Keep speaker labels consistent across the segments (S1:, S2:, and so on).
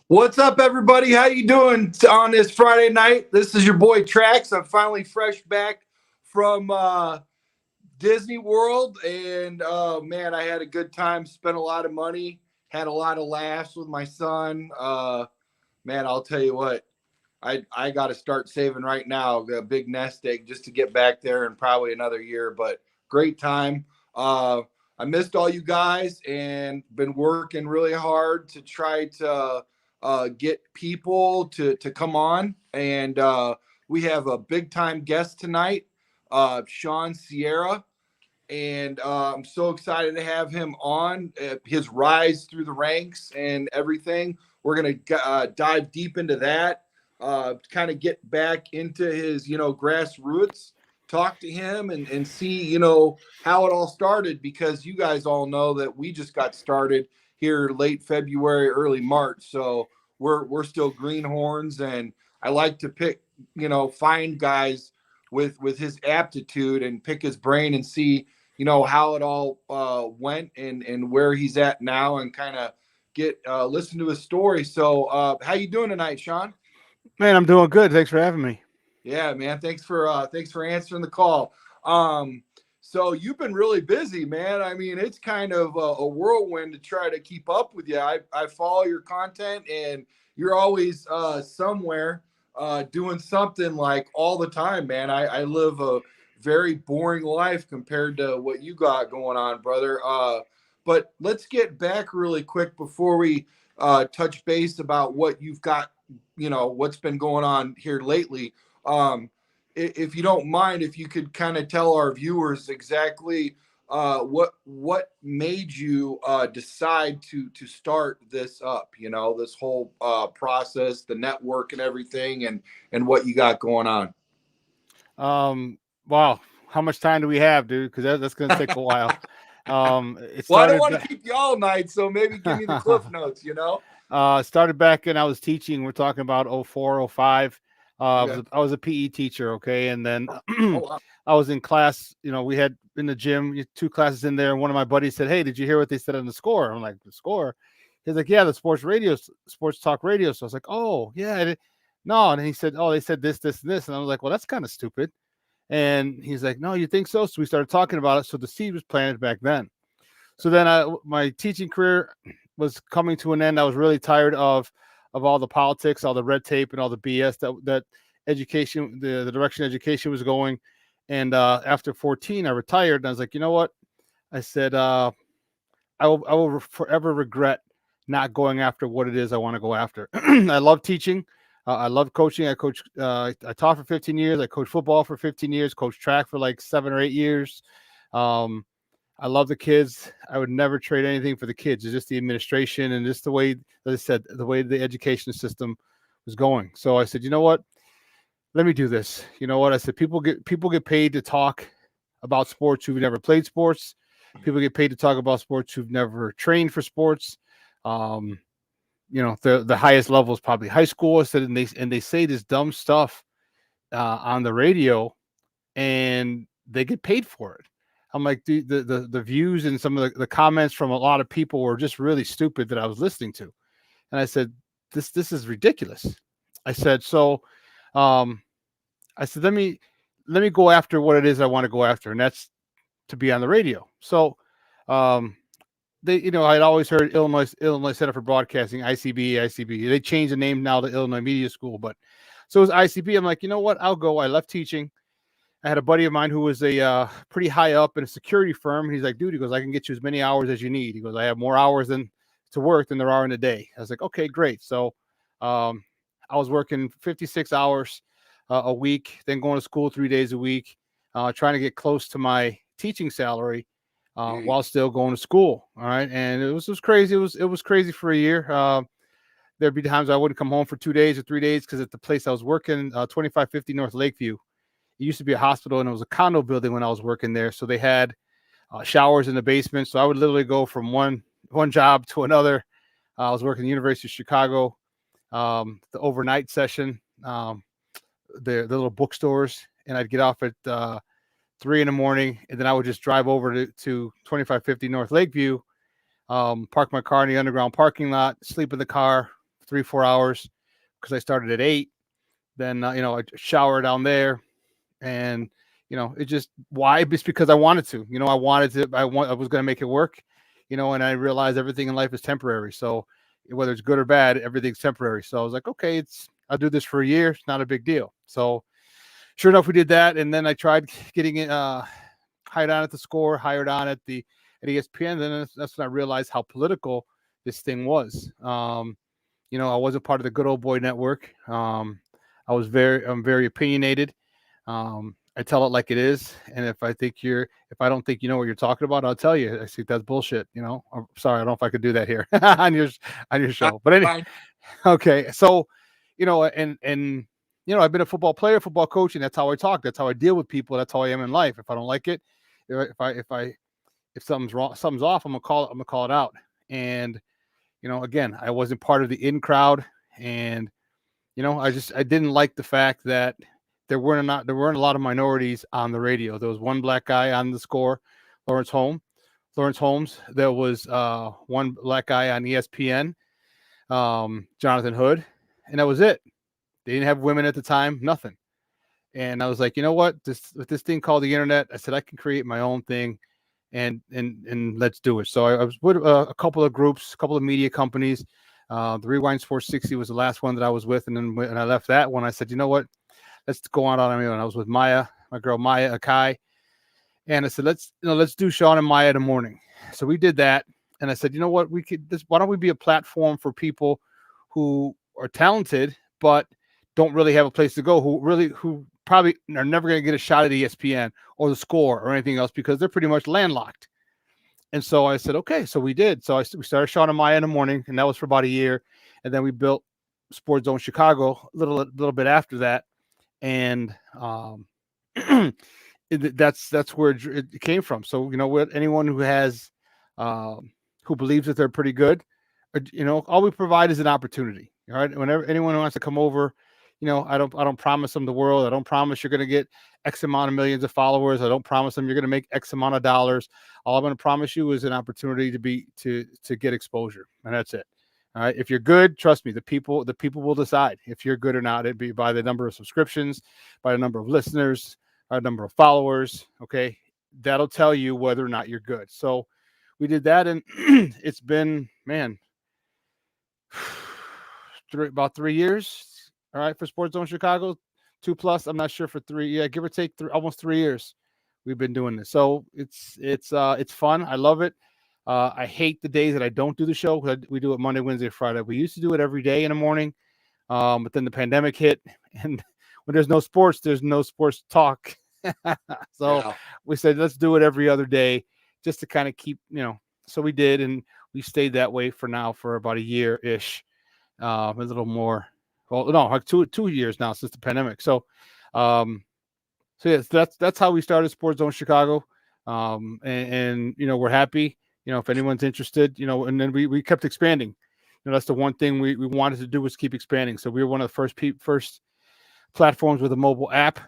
S1: What's up, everybody? How you doing on this Friday night? This is your boy Trax. I'm finally fresh back from Disney World, and man, I had a good time. Spent a lot of money, had a lot of laughs with my son. Man, I'll tell you what, I got to start saving right now. A big nest egg just to get back there in probably another year. But great time. Uh, I missed all you guys and been working really hard to try to get people to come on. And we have a big time guest tonight, Shawn Sierra, and I'm so excited to have him on. His rise through the ranks and everything. We're gonna dive deep into that. Kind of get back into his, grassroots. Talk to him and see, how it all started, because you guys all know that we just got started here late February, early March. So we're still greenhorns, and I like to pick, find guys with his aptitude and pick his brain and see how it all went and where he's at now, and kind of get listen to his story. So how you doing tonight, Shawn?
S2: Man, I'm doing good. Thanks for having me.
S1: Yeah, man, thanks for answering the call. um so you've been really busy, man. I mean, it's kind of a whirlwind to try to keep up with you. I follow your content, and you're always somewhere doing something, like, all the time, man. I live a very boring life compared to what you got going on, brother. But let's get back really quick before we touch base about what you've got, what's been going on here lately. um, if you don't mind, if you could kind of tell our viewers exactly what made you decide to start this up, this whole process, the network and everything, and what you got going on.
S2: Um, wow, how much time do we have, dude? Because that's going to take a while. It
S1: Well, I don't
S2: started
S1: want to
S2: back.
S1: keep you all night, so maybe give me the cliff notes.
S2: Started back, and I was teaching. We're talking about 04, 05.
S1: Okay.
S2: I was a PE teacher, okay, and then
S1: Oh, wow.
S2: I was in class. We had in the gym two classes in there, and one of my buddies said, "Hey, did you hear what they said on the score?" I'm like, "The score?" He's like, "Yeah, the sports talk radio." So I was like, "Oh, yeah." No, and he said, "Oh, they said this, this, and this," and I was like, "Well, that's kind of stupid." And he's like, "No, you think so?" So we started talking about it. So the seed was planted back then. So then my teaching career was coming to an end. I was really tired of all the politics, all the red tape, and all the BS that education, the direction education was going. And after 14, I retired, and I was like, you know what? I said, I will forever regret not going after what it is I want to go after. I love teaching. I love coaching. I taught for 15 years. I coached football for 15 years. Coached track for like 7 or 8 years. Um, I love the kids. I would never trade anything for the kids. It's just the administration and just the way, as I said, the way the education system was going. So I said, you know what? Let me do this. You know what? I said, people get paid to talk about sports who've never played sports. People get paid to talk about sports who've never trained for sports. Um, the highest level is probably high school. I said, and they say this dumb stuff on the radio, and they get paid for it. I'm like, the views and some of the comments from a lot of people were just really stupid that I was listening to. And I said, this is ridiculous. I said, so um, I said, let me go after what it is I want to go after, and that's to be on the radio. So um, I'd always heard Illinois Center for Broadcasting, ICB, ICB. They changed the name now to Illinois Media School, but so it was ICB. I'm like, you know what? I'll go. I left teaching. I had a buddy of mine who was a pretty high up in a security firm. He's like, dude, he goes, I can get you as many hours as you need. He goes, I have more hours than to work than there are in a day. I was like, okay, great. So um, I was working 56 hours a week, then going to school 3 days a week, trying to get close to my teaching salary while
S1: Jeez.
S2: still going to school. All right, and it was crazy. It was crazy for a year. There'd be times I wouldn't come home for 2 days or 3 days because at the place I was working, 2550 North Lakeview, it used to be a hospital, and it was a condo building when I was working there. So they had showers in the basement. So I would literally go from one job to another. I was working at the University of Chicago, the overnight session, the little bookstores, and I'd get off at 3 in the morning, and then I would just drive over to 2550 North Lakeview, park my car in the underground parking lot, sleep in the car, 3-4 hours because I started at 8. Then I shower down there, and it just why? It's because I wanted to. I wanted to. I was going to make it work. And I realized everything in life is temporary. So whether it's good or bad, everything's temporary. So I was like, okay, I'll do this for a year. It's not a big deal. So sure enough, we did that, and then I tried getting it hired on at the Score, hired on at ESPN. Then that's when I realized how political this thing was. I wasn't part of the good old boy network. I'm very opinionated. I tell it like it is, and if I don't think you know what you're talking about, I'll tell you. I think that's bullshit. I'm sorry, I don't know if I could do that here on your show, but anyway,
S1: Fine.
S2: okay. So, and I've been a football player, football coach, and that's how I talk. That's how I deal with people. That's how I am in life. If I don't like it, if something's wrong, something's off, I'm gonna call it out. And again, I wasn't part of the in crowd, and I didn't like the fact that there weren't a lot of minorities on the radio. There was one black guy on the Score, Lawrence Holmes. Lawrence Holmes. There was one black guy on ESPN, Jonathan Hood, and that was it. They didn't have women at the time, nothing. And I was like, you know what? With this thing called the internet, I said I can create my own thing, and let's do it. So I was with a couple of groups, a couple of media companies. The Rewind Sports 60 was the last one that I was with, and then when I left that one, I said, you know what? Let's go on my own. I was with Maya, my girl Maya Akai, and I said, let's do Shawn and Maya in the morning. So we did that, and I said, you know what? Why don't we be a platform for people who are talented but don't really have a place to go, who probably are never going to get a shot at ESPN or the Score or anything else because they're pretty much landlocked. And so I said, okay, so we did. So we started Shawn and Maya in the morning, and that was for about a year, and then we built Sports Zone Chicago a little bit after that, and that's where it came from. So anyone who has who believes that they're pretty good, all we provide is an opportunity. All right, whenever anyone who wants to come over, I don't promise them the world. I don't promise you're going to get X amount of millions of followers. I don't promise them you're going to make X amount of dollars. All I'm going to promise you is an opportunity to get exposure, and that's it. All right. If you're good, trust me, the people will decide if you're good or not. It'd be by the number of subscriptions, by the number of listeners, by the number of followers. Okay. That'll tell you whether or not you're good. So we did that, and it's been, man, about 3 years. All right. For Sports Zone Chicago, 2+. I'm not sure for 3. Yeah. Give or take almost 3 years. We've been doing this. So it's fun. I love it. I hate the days that I don't do the show. We do it Monday, Wednesday, Friday. We used to do it every day in the morning, but then the pandemic hit, and when there's no sports talk. So
S1: Yeah.
S2: we said, let's do it every other day just to kind of keep, so we did, and we stayed that way for about a year-ish, a little more. Well, no, like 2 years now since the pandemic. So, yes, that's how we started Sports Zone Chicago. And we're happy. If anyone's interested, and then we kept expanding. That's the one thing we wanted to do was keep expanding. So we were one of the first platforms with a mobile app.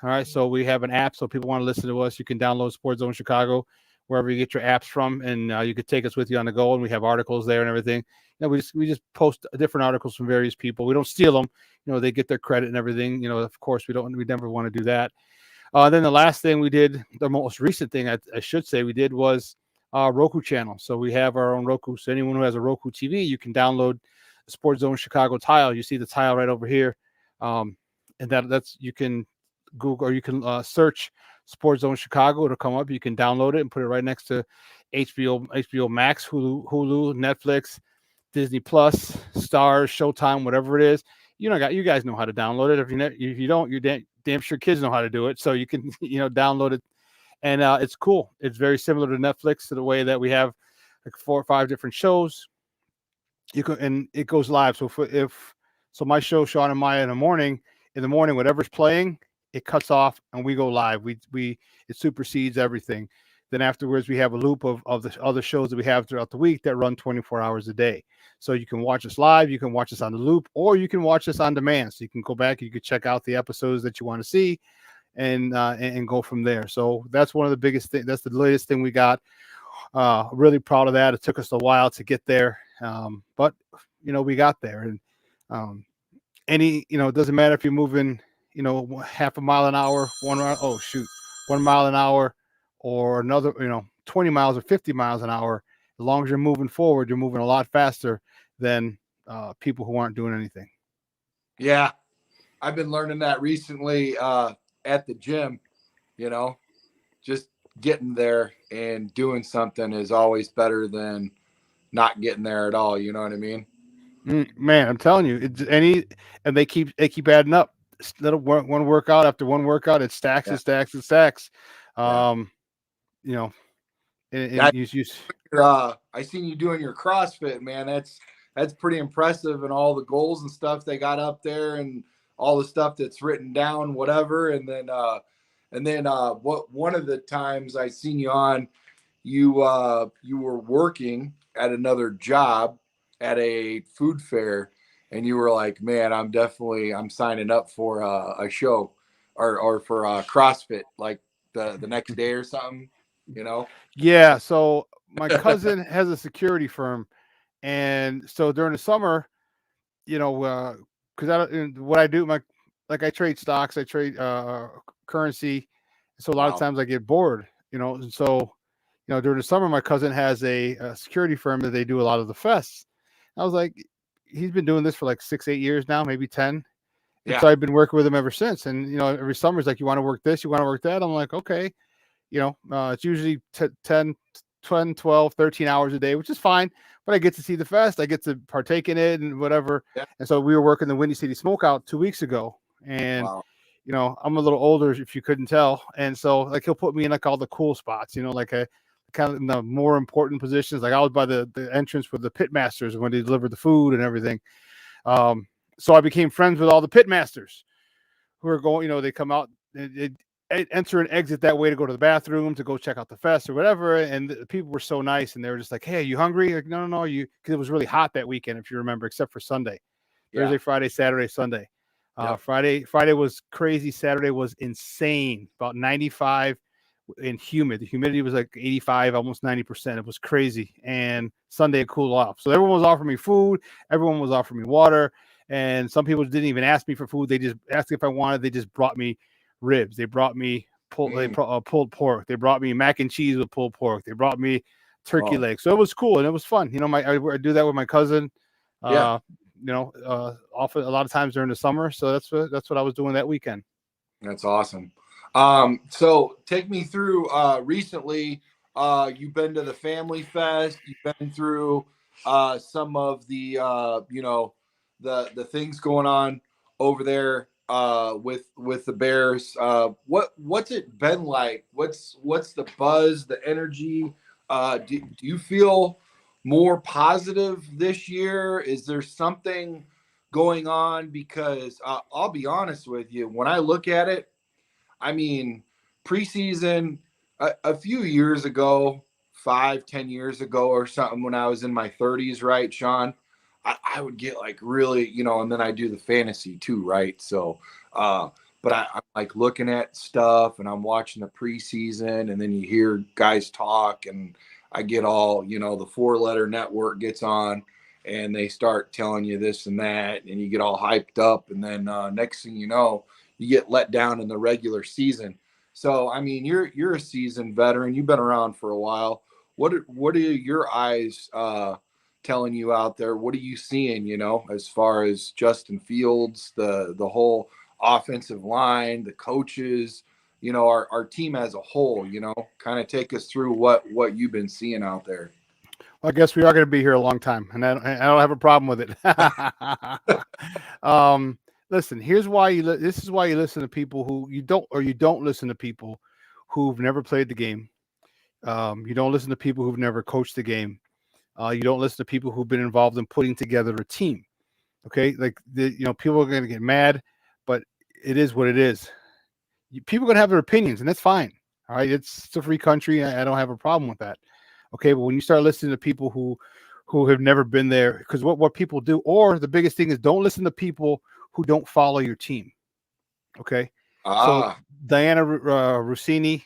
S2: All right. So we have an app. So if people want to listen to us, you can download Sports Zone Chicago, wherever you get your apps from. And you could take us with you on the go. And we have articles there and everything. We just post different articles from various people. We don't steal them. They get their credit and everything. Of course we never want to do that. Then the last thing we did, the most recent thing I should say we did was Roku channel. So we have our own Roku. So anyone who has a Roku TV, you can download the Sports Zone Chicago tile. You see the tile right over here, and that's you can Google or you can search Sports Zone Chicago. It'll come up. You can download it and put it right next to HBO Max, Hulu, Netflix, Disney Plus, Stars, Showtime, whatever it is. You guys know how to download it. If you don't, you're damn sure kids know how to do it. So you can download it. And it's cool. It's very similar to Netflix, to the way that we have like 4 or 5 different shows. And it goes live. So so my show, Shawn and Maya in the morning, whatever's playing, it cuts off and we go live. It supersedes everything. Then afterwards, we have a loop of the other shows that we have throughout the week that run 24 hours a day. So you can watch us live, you can watch us on the loop, or you can watch us on demand. So you can go back, you can check out the episodes that you want to see, and go from there. So that's one of the biggest things. That's the latest thing we got. Really proud of that. It took us a while to get there, but we got there. And um, it doesn't matter if you're moving, half a mile an hour, 1 mile an hour, or another, 20 miles or 50 miles an hour. As long as you're moving forward, you're moving a lot faster than people who aren't doing anything.
S1: Yeah, I've been learning that recently at the gym. You know, just getting there and doing something is always better than not getting there at all. You know what I mean?
S2: Man, I'm telling you, and they keep adding up. Little one workout after one workout, it stacks
S1: Yeah,
S2: and stacks and stacks.
S1: yeah.
S2: Um, you know,
S1: I
S2: and you
S1: I seen you doing your CrossFit, man. That's pretty impressive, and all the goals and stuff they got up there, and all the stuff that's written down, whatever. And then what one of the times I seen you on, you were working at another job at a food fair, and you were like, man, I'm signing up for a show or for CrossFit like the next day or something, you know.
S2: Yeah, so my cousin has a security firm, and so during the summer, because what I do, like I trade stocks, I trade currency, so a lot of
S1: Wow.
S2: times I get bored, and so during the summer, my cousin has a security firm that they do a lot of the fests. I was like, he's been doing this for like 6, 8 years now, maybe 10. And
S1: Yeah.
S2: so I've been working with him ever since. And, every summer he's like, you want to work this? You want to work that? I'm like, okay. It's usually 10, 10, 12, 13 hours a day, which is fine. But I get to see the fest. I get to partake in it and whatever.
S1: Yeah.
S2: And so we were working the Windy City Smokeout 2 weeks ago. And,
S1: Wow.
S2: I'm a little older, if you couldn't tell. And so, like, he'll put me in like all the cool spots, like a kind of in the more important positions. Like I was by the entrance with the pit masters when they delivered the food and everything. Um, so I became friends with all the pit masters who are going, they come out, they enter and exit that way to go to the bathroom, to go check out the fest or whatever. And the people were so nice, and they were just like, "Hey, are you hungry?" Like, no, no, no, because it was really hot that weekend, if you remember, except for Sunday,
S1: Yeah.
S2: Thursday, Friday, Saturday, Sunday.
S1: Yep.
S2: Friday was crazy. Saturday was insane, about 95 and humid. The humidity was like 85, almost 90%. It was crazy. And Sunday it cooled off. So everyone was offering me food. Everyone was offering me water. And some people didn't even ask me for food. They just asked if I wanted. They just brought me ribs. They brought me
S1: Mm.
S2: pulled pork. They brought me mac and cheese with pulled pork. They brought me turkey
S1: Oh.
S2: legs. So it was cool and it was fun. I do that with my cousin.
S1: Yeah.
S2: Often a lot of times during the summer. So that's what I was doing that weekend.
S1: That's awesome. So take me through recently. You've been to the Family Fest. You've been through some of the the things going on over there with the Bears. What's it been like? What's the buzz, the energy? Do you feel more positive this year? Is there something going on? Because I'll be honest with you, when I look at it, I mean, preseason a few years ago, 5, 10 years ago or something, when I was in my 30s, right, Shawn, I would get like really, and then I do the fantasy too, right? So, but I'm like looking at stuff and I'm watching the preseason, and then you hear guys talk, and I get all, the 4-letter network gets on, and they start telling you this and that, and you get all hyped up, and then next thing you know, you get let down in the regular season. So I mean, you're a seasoned veteran. You've been around for a while. What are your eyes telling you out there? What are you seeing? As far as Justin Fields, the whole offensive line, the coaches, our team as a whole. Kind of take us through what you've been seeing out there.
S2: Well, I guess we are going to be here a long time, and I don't have a problem with it. um, Listen, here's why this is why you listen to people who you don't listen to people who've never played the game. You don't listen to people who've never coached the game. You don't listen to people who've been involved in putting together a team. Okay, like people are going to get mad, but it is what it is. People are going to have their opinions, and that's fine. All right, it's a free country. I don't have a problem with that. Okay, but when you start listening to people who have never been there, because what people do, or the biggest thing is, don't listen to people who don't follow your team. Okay, so
S1: Ah,
S2: Diana Rossini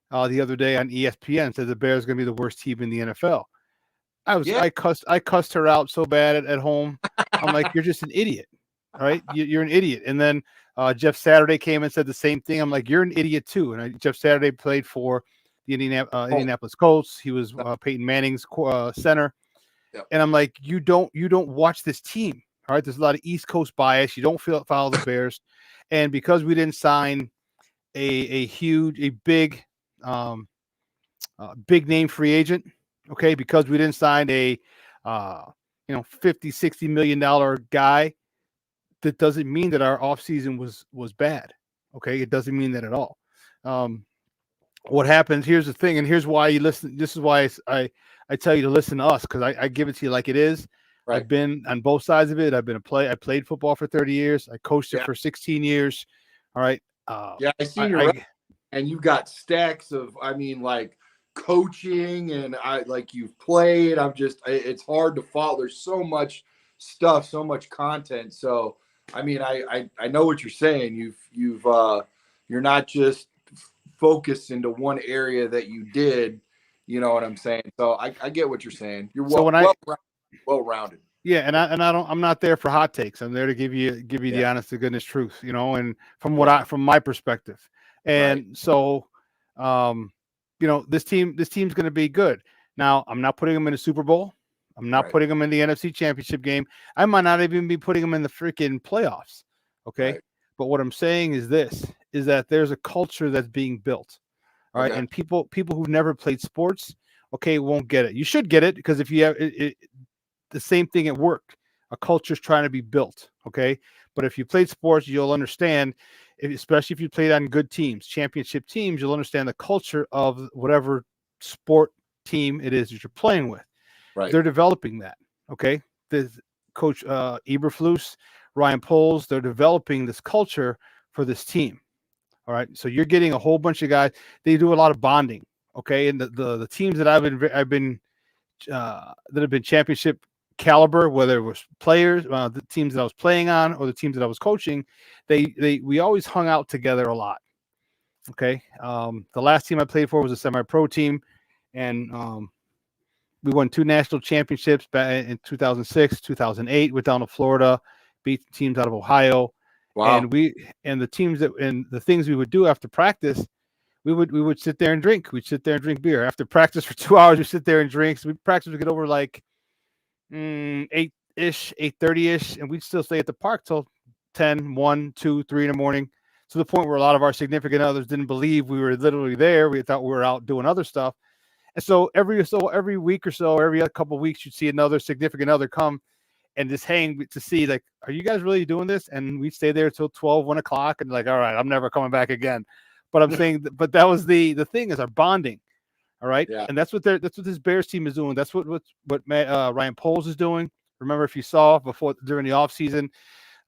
S2: the other day on ESPN said the Bears are going to be the worst team in the NFL.
S1: Yeah.
S2: I cussed her out so bad at home. I'm like, you're just an idiot. All right. You're an idiot. And then Jeff Saturday came and said the same thing. I'm like, you're an idiot too. And Jeff Saturday played for the
S1: Oh,
S2: Indianapolis Colts. He was Peyton Manning's center.
S1: yep.
S2: And I'm like, you don't watch this team. All right. There's a lot of East Coast bias. You don't follow the Bears. And because we didn't sign a big um, big name free agent, okay, because we didn't sign a uh, 50-60 million dollar guy, that doesn't mean that our offseason was bad. Okay, it doesn't mean that at all. Um, what happens, here's the thing, and here's why you listen. This is why I tell you to listen to us, because I give it to you like it is.
S1: Right.
S2: I've been on both sides of it. I played football for 30 years. I coached it
S1: Yeah.
S2: for 16 years. All right.
S1: Yeah. I seen your
S2: I
S1: and you've got stacks of, I mean, like coaching, and I like you've played. It's hard to follow. There's so much stuff, so much content. So I mean, I know what you're saying. You're not just focused into one area that you did. You know what I'm saying? So I get what you're saying. You're
S2: so when
S1: well rounded.
S2: Yeah, and I'm not there for hot takes. I'm there to give you
S1: Yeah.
S2: the honest to goodness truth, and
S1: Yeah.
S2: from my perspective.
S1: Right.
S2: And so um this team's going to be good. Now, I'm not putting them in a Super Bowl. I'm not
S1: Right.
S2: putting them in the NFC Championship game. I might not even be putting them in the freaking playoffs. Okay?
S1: Right.
S2: But what I'm saying is that there's a culture that's being built. All right?
S1: Okay.
S2: And people who've never played sports, okay, won't get it. You should get it, because if you have the same thing at work. A culture's trying to be built. Okay. But if you played sports, you'll understand, especially if you played on good teams, championship teams, you'll understand the culture of whatever sport team it is that you're playing with.
S1: Right.
S2: They're developing that. Okay. The coach Eberflus, Ryan Poles, they're developing this culture for this team. All right. So you're getting a whole bunch of guys. They do a lot of bonding. Okay. And the teams that I've been that have been championship caliber, whether it was players, the teams that I was playing on, or the teams that I was coaching, we always hung out together a lot. Okay, the last team I played for was a semi-pro team, and we won 2 national championships back in 2006, 2008. Went down to Florida, beat teams out of Ohio,
S1: Wow.
S2: and the teams and the things we would do after practice. We would sit there and drink. We'd sit there and drink beer after practice for 2 hours. We sit there and drink. So we practice. We get over like 8-ish, 8:30-ish, and we'd still stay at the park till 10, 1, 2, 3 in the morning. To the point where a lot of our significant others didn't believe we were literally there. We thought we were out doing other stuff. And so every week or so, every couple of weeks, you'd see another significant other come and just hang to see, like, are you guys really doing this? And we'd stay there till 12, 1 o'clock, and like, all right, I'm never coming back again. But I'm saying, but that was the thing, is our bonding. All right,
S1: Yeah.
S2: and that's what this Bears team is doing. That's what Ryan Poles is doing. Remember, if you saw before during the offseason,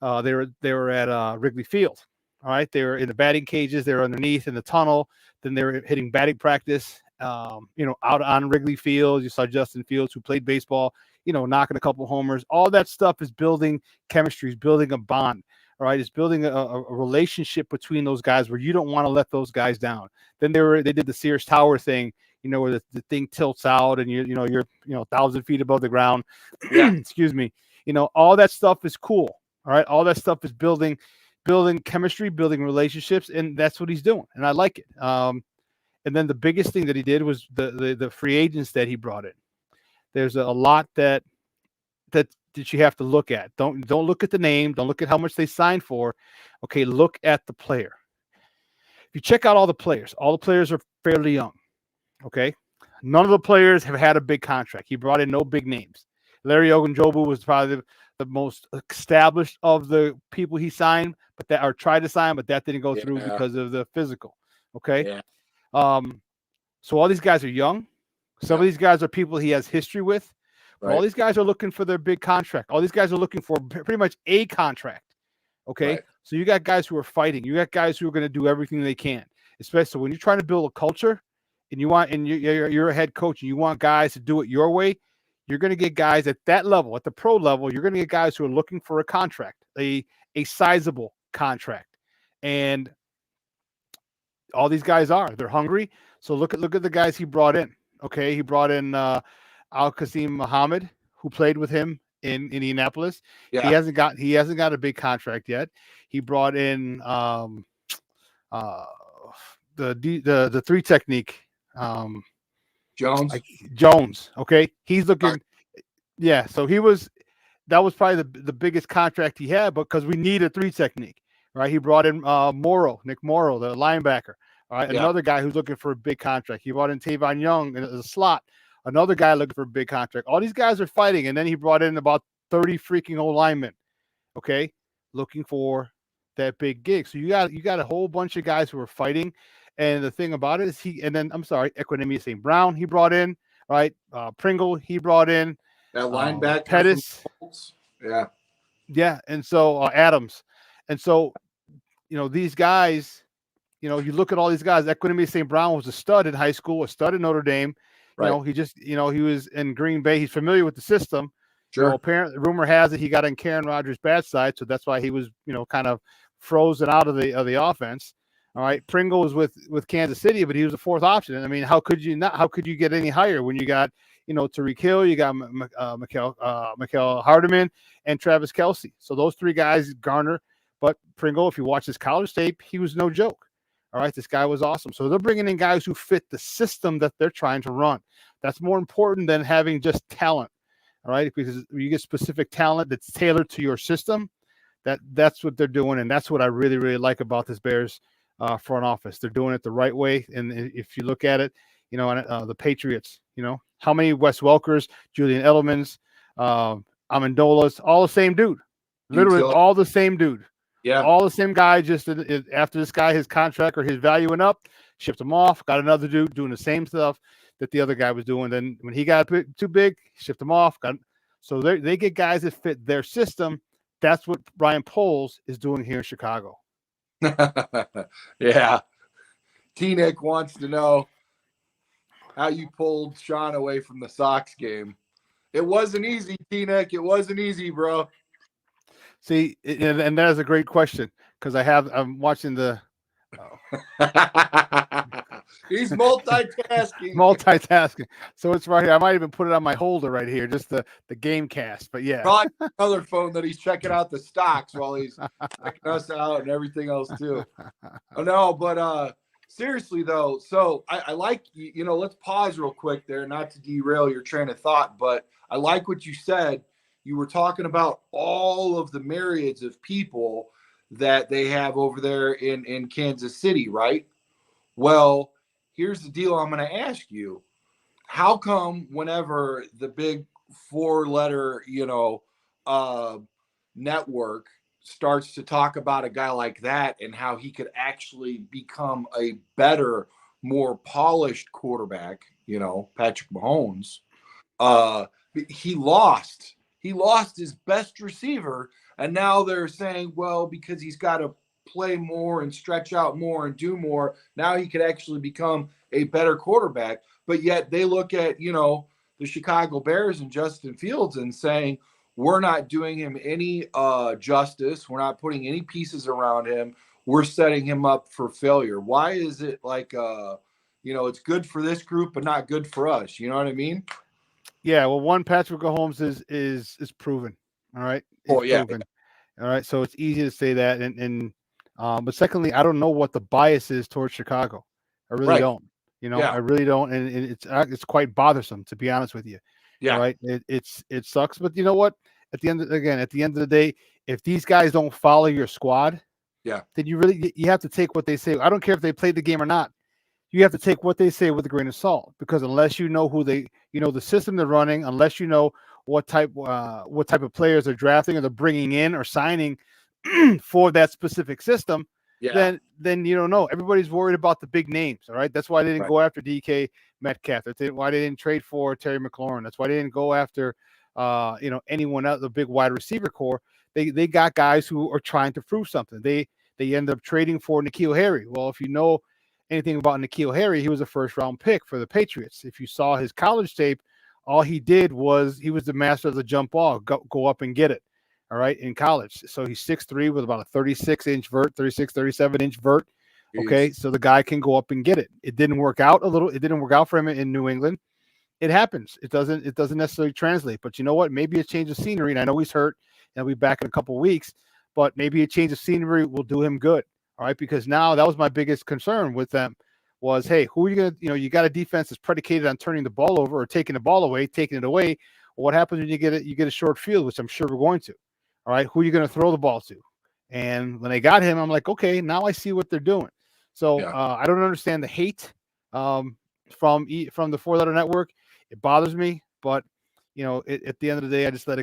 S2: they were at Wrigley Field. All right, they were in the batting cages. They were underneath in the tunnel. Then they were hitting batting practice. Out on Wrigley Field. You saw Justin Fields, who played baseball, knocking a couple homers. All that stuff is building chemistry, is building a bond. All right, it's building a relationship between those guys where you don't want to let those guys down. Then they did the Sears Tower thing, where the thing tilts out and you're 1,000 feet above the ground.
S1: Yeah.
S2: Excuse me. All that stuff is cool. All right, all that stuff is building chemistry, building relationships, and that's what he's doing, and I like it. And then the biggest thing that he did was the free agents that he brought in. There's a lot that you have to look at. Don't look at the name. Don't look at how much they signed for. Okay, look at the player. If you check out all the players are fairly young. Okay, none of the players have had a big contract. He brought in no big names. Larry Ogunjobu was probably the most established of the people he signed, or tried to sign, but that didn't go through
S1: Yeah.
S2: because of the physical. Okay.
S1: Yeah.
S2: So all these guys are young. Some of these guys are people he has history with. But all
S1: Right.
S2: these guys are looking for their big contract. All these guys are looking for pretty much a contract. Okay.
S1: Right.
S2: So you got guys who are fighting. You got guys who are going to do everything they can. Especially when you're trying to build a culture and you're a head coach and you want guys to do it your way, you're going to get guys at that level, at the pro level. You're going to get guys who are looking for a contract, a sizable contract. And all these guys they're hungry. So look at the guys he brought in. Okay, he brought in Al Qasim Muhammad, who played with him in Indianapolis. He
S1: Yeah.
S2: hasn't got he hasn't got a big contract yet. He brought in uh, the three technique, um,
S1: Jones.
S2: like Jones. Okay, he's
S1: All right.
S2: looking. Yeah, so he was that was probably the biggest contract he had, because we need a three technique, right? He brought in Nick Morrow, the linebacker. All right,
S1: Yeah.
S2: another guy who's looking for a big contract. He brought in Tavon Young as a slot, another guy looking for a big contract. All these guys are fighting, and then he brought in about 30 freaking old linemen. Okay, looking for that big gig. So you got a whole bunch of guys who are fighting, and the thing about it is and then I'm sorry, Equinemius St. Brown he brought in, right? Pringle he brought in,
S1: That linebacker from
S2: Pettis.
S1: the Colts. Yeah.
S2: Yeah, and so Adams, and so these guys. You look at all these guys. Equinemius St. Brown was a stud in high school, a stud in Notre Dame.
S1: Right.
S2: He just he was in Green Bay. He's familiar with the system.
S1: Sure.
S2: Apparently, rumor has it he got on Karen Rodgers' bad side, so that's why he was kind of frozen out of the offense. All right, Pringle was with Kansas City, but he was the fourth option. I mean, how could you not? How could you get any higher when you got Tariq Hill, you got Mikael Hardeman, and Travis Kelce? So those three guys garner. But Pringle, if you watch his college tape, he was no joke. All right, this guy was awesome. So they're bringing in guys who fit the system that they're trying to run. That's more important than having just talent. All right, because you get specific talent that's tailored to your system. That's what they're doing, and that's what I really, really like about this Bears front office. They're doing it the right way, and if you look at it, the Patriots. How many Wes Welkers, Julian Edelmans, Amendolas, all the same dude. Literally
S1: Utility.
S2: all the same dude.
S1: Yeah.
S2: All the same guy. Just after this guy, his contract or his value went up, shipped him off. Got another dude doing the same stuff that the other guy was doing. Then when he got too big, shipped him off. So they get guys that fit their system. That's what Ryan Poles is doing here in Chicago.
S1: Yeah. T-Nick wants to know how you pulled Shawn away from the Sox game. It wasn't easy, T-Nick. It wasn't easy, bro.
S2: See, and that is a great question because I'm watching the
S1: He's multitasking.
S2: multitasking. So it's right here. I might even put it on my holder right here, just the game cast. But yeah,
S1: Probably another phone that he's checking out the stocks while he's checking us out and everything else too. Oh no, but seriously though, so I like let's pause real quick there, not to derail your train of thought, but I like what you said. You were talking about all of the myriads of people that they have over there in Kansas City, right? Well, here's the deal I'm going to ask you. How come whenever the big four-letter, network starts to talk about a guy like that and how he could actually become a better, more polished quarterback, Patrick Mahomes, uh, he lost. He lost his best receiver, and now they're saying, well, because he's got to play more and stretch out more and do more, now he could actually become a better quarterback. But yet they look at, the Chicago Bears and Justin Fields and saying, we're not doing him any justice. We're not putting any pieces around him. We're setting him up for failure. Why is it like, it's good for this group, but not good for us? You know what I mean?
S2: Yeah. Well, one, Patrick Mahomes is proven. All right, he's proven. All right, so it's easy to say that, but secondly, I don't know what the bias is towards Chicago. I really don't. I really don't, and it's quite bothersome, to be honest with you.
S1: Yeah.
S2: All right, it sucks, but you know what? At the end of the day, if these guys don't follow your squad, then you have to take what they say. I don't care if they played the game or not. You have to take what they say with a grain of salt, because unless you know the system they're running, unless you know what type of players they're drafting or they're bringing in or signing for that specific system, then you don't know. Everybody's worried about the big names. All right, that's why they didn't go after DK Metcalf. That's why they didn't trade for Terry McLaurin. That's why they didn't go after anyone else, the big wide receiver core. They got guys who are trying to prove something. They end up trading for N'Keal Harry. Well, if you know anything about N'Keal Harry, he was a first-round pick for the Patriots. If you saw his college tape, all he did was he was the master of the jump ball, go up and get it, all right, in college. So he's 6'3" with about a 36-inch vert, 37-inch vert, okay? So the guy can go up and get it. It didn't work out for him in New England. it happens. It doesn't necessarily translate. But you know what? Maybe a change of scenery. And I know he's hurt, and he'll be back in a couple of weeks. But maybe a change of scenery will do him good. All right, because now that was my biggest concern with them was, hey, who are you gonna? You got a defense that's predicated on turning the ball over or taking the ball away, taking it away. Well, what happens when you get it? You get a short field, which I'm sure we're going to. All right, who are you going to throw the ball to? And when they got him, I'm like, okay, now I see what they're doing. So
S1: Yeah.
S2: I don't understand the hate um, from the four letter network. It bothers me, but at the end of the day, I just let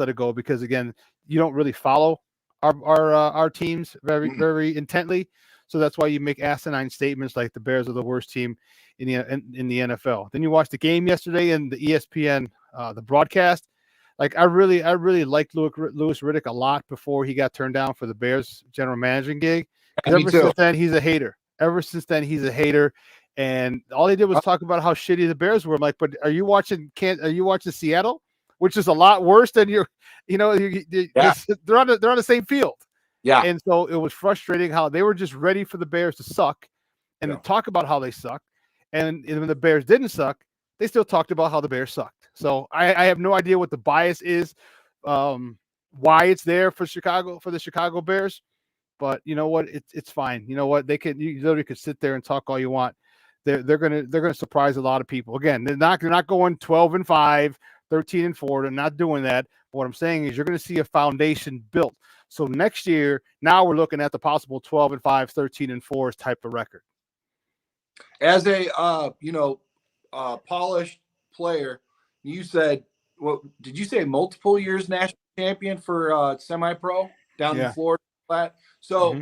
S2: it go because again, you don't really follow our teams very
S1: Mm-mm.
S2: very intently. So that's why you make asinine statements like the Bears are the worst team in the NFL. Then you watch the game yesterday and the ESPN the broadcast. Like I really liked Louis Riddick a lot before he got turned down for the Bears general managing gig. Because
S1: Yeah, me
S2: ever
S1: too.
S2: since then he's a hater. Ever since then he's a hater, and all he did was talk about how shitty the Bears were. I'm like, but are you watching? Are you watching Seattle, which is a lot worse than
S1: Yeah.
S2: because they're on the same field.
S1: Yeah.
S2: And so it was frustrating how they were just ready for the Bears to suck and
S1: Yeah.
S2: then talk about how they suck. And when the Bears didn't suck, they still talked about how the Bears sucked. So I have no idea what the bias is, why it's there for the Chicago Bears. But you know what? It's fine. You know what? You literally could sit there and talk all you want. They're gonna surprise a lot of people. Again, they're not going 12-5, 13-4. They're not doing that. But what I'm saying is you're gonna see a foundation built. So next year, now we're looking at the possible 12-5, 13-4 type of record.
S1: As a polished player, you said, what did you say? Multiple years national champion for semi-pro down in
S2: Yeah.
S1: Florida. Flat. So
S2: Hmm.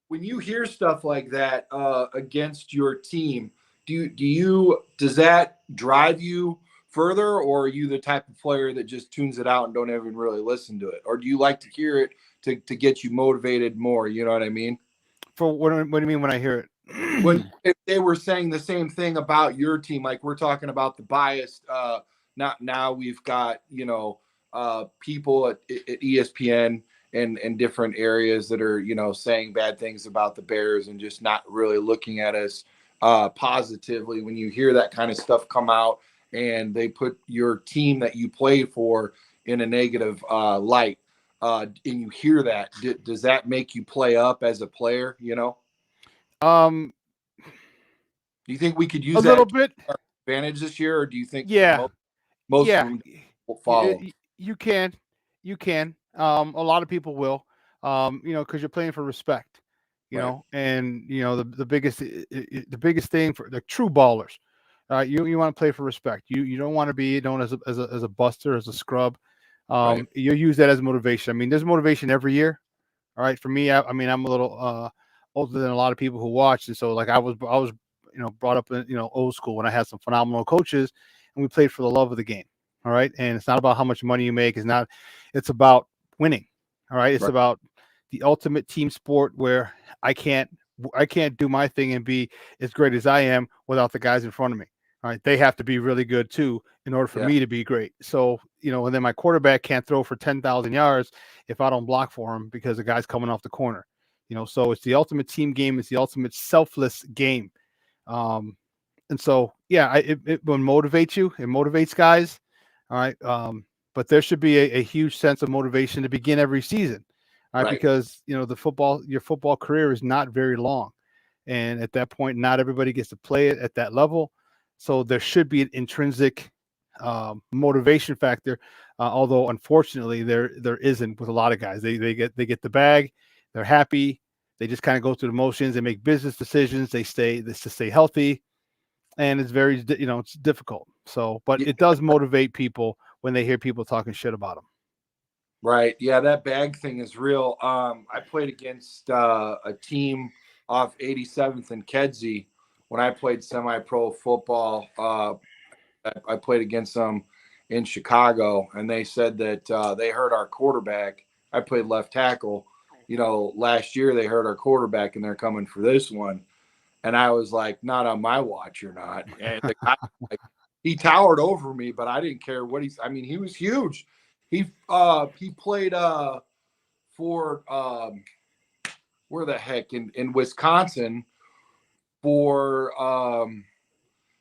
S1: when you hear stuff like that against your team, does that drive you further, or are you the type of player that just tunes it out and don't even really listen to it, or do you like to hear it to get you motivated more? You know what I mean?
S2: For what do you mean when I hear
S1: When
S2: it?
S1: if they were saying the same thing about your team, like we're talking about the bias, not now we've got people at ESPN and different areas that are saying bad things about the Bears and just not really looking at us positively. When you hear that kind of stuff come out and they put your team that you play for in a negative light, and you hear that, does that make you play up as a player?
S2: um,
S1: Do you think we could
S2: a
S1: use
S2: little
S1: that to
S2: bit.
S1: our advantage this year, or do you think
S2: Yeah.
S1: most of
S2: Yeah.
S1: them will follow?
S2: You can, you can. A lot of people will, because you're playing for respect,
S1: Right.
S2: and the biggest thing for the true ballers, you want to play for respect. You don't want to be known as a buster, as a scrub.
S1: Right.
S2: You use that as motivation. I mean, there's motivation every year. All right, for me, I mean, I'm a little older than a lot of people who watch, and so like I was brought up in old school when I had some phenomenal coaches, and we played for the love of the game. All right, and it's not about how much money you make. It's about winning. All right, it's
S1: Right.
S2: about the ultimate team sport where I can't I can't do my thing and be as great as I am without the guys in front of me. All right, they have to be really good too in order for
S1: Yeah.
S2: me to be great. So and then my quarterback can't throw for 10,000 yards if I don't block for him because the guy's coming off the corner. So it's the ultimate team game. It's the ultimate selfless game. Um, and so, yeah, it will motivate you. It motivates guys. All right. But there should be a huge sense of motivation to begin every season. All right.
S1: Right.
S2: Because, your football career is not very long. And at that point, not everybody gets to play it at that level. So there should be an intrinsic motivation factor. Although unfortunately there isn't with a lot of guys. They get the bag, they're happy, they just kind of go through the motions, they make business decisions, they stay healthy, and it's it's difficult. So, but
S1: Yeah.
S2: it does motivate people when they hear people talking shit about them.
S1: Right. Yeah. That bag thing is real. I played against a team off 87th and Kedzie when I played semi-pro football. I played against them in Chicago, and they said that they hurt our quarterback. I played left tackle. Last year they hurt our quarterback, and they're coming for this one. And I was like, not on my watch, you're not. And the guy, like, he towered over me, but I didn't care what I mean, he was huge. He played for where the heck in Wisconsin for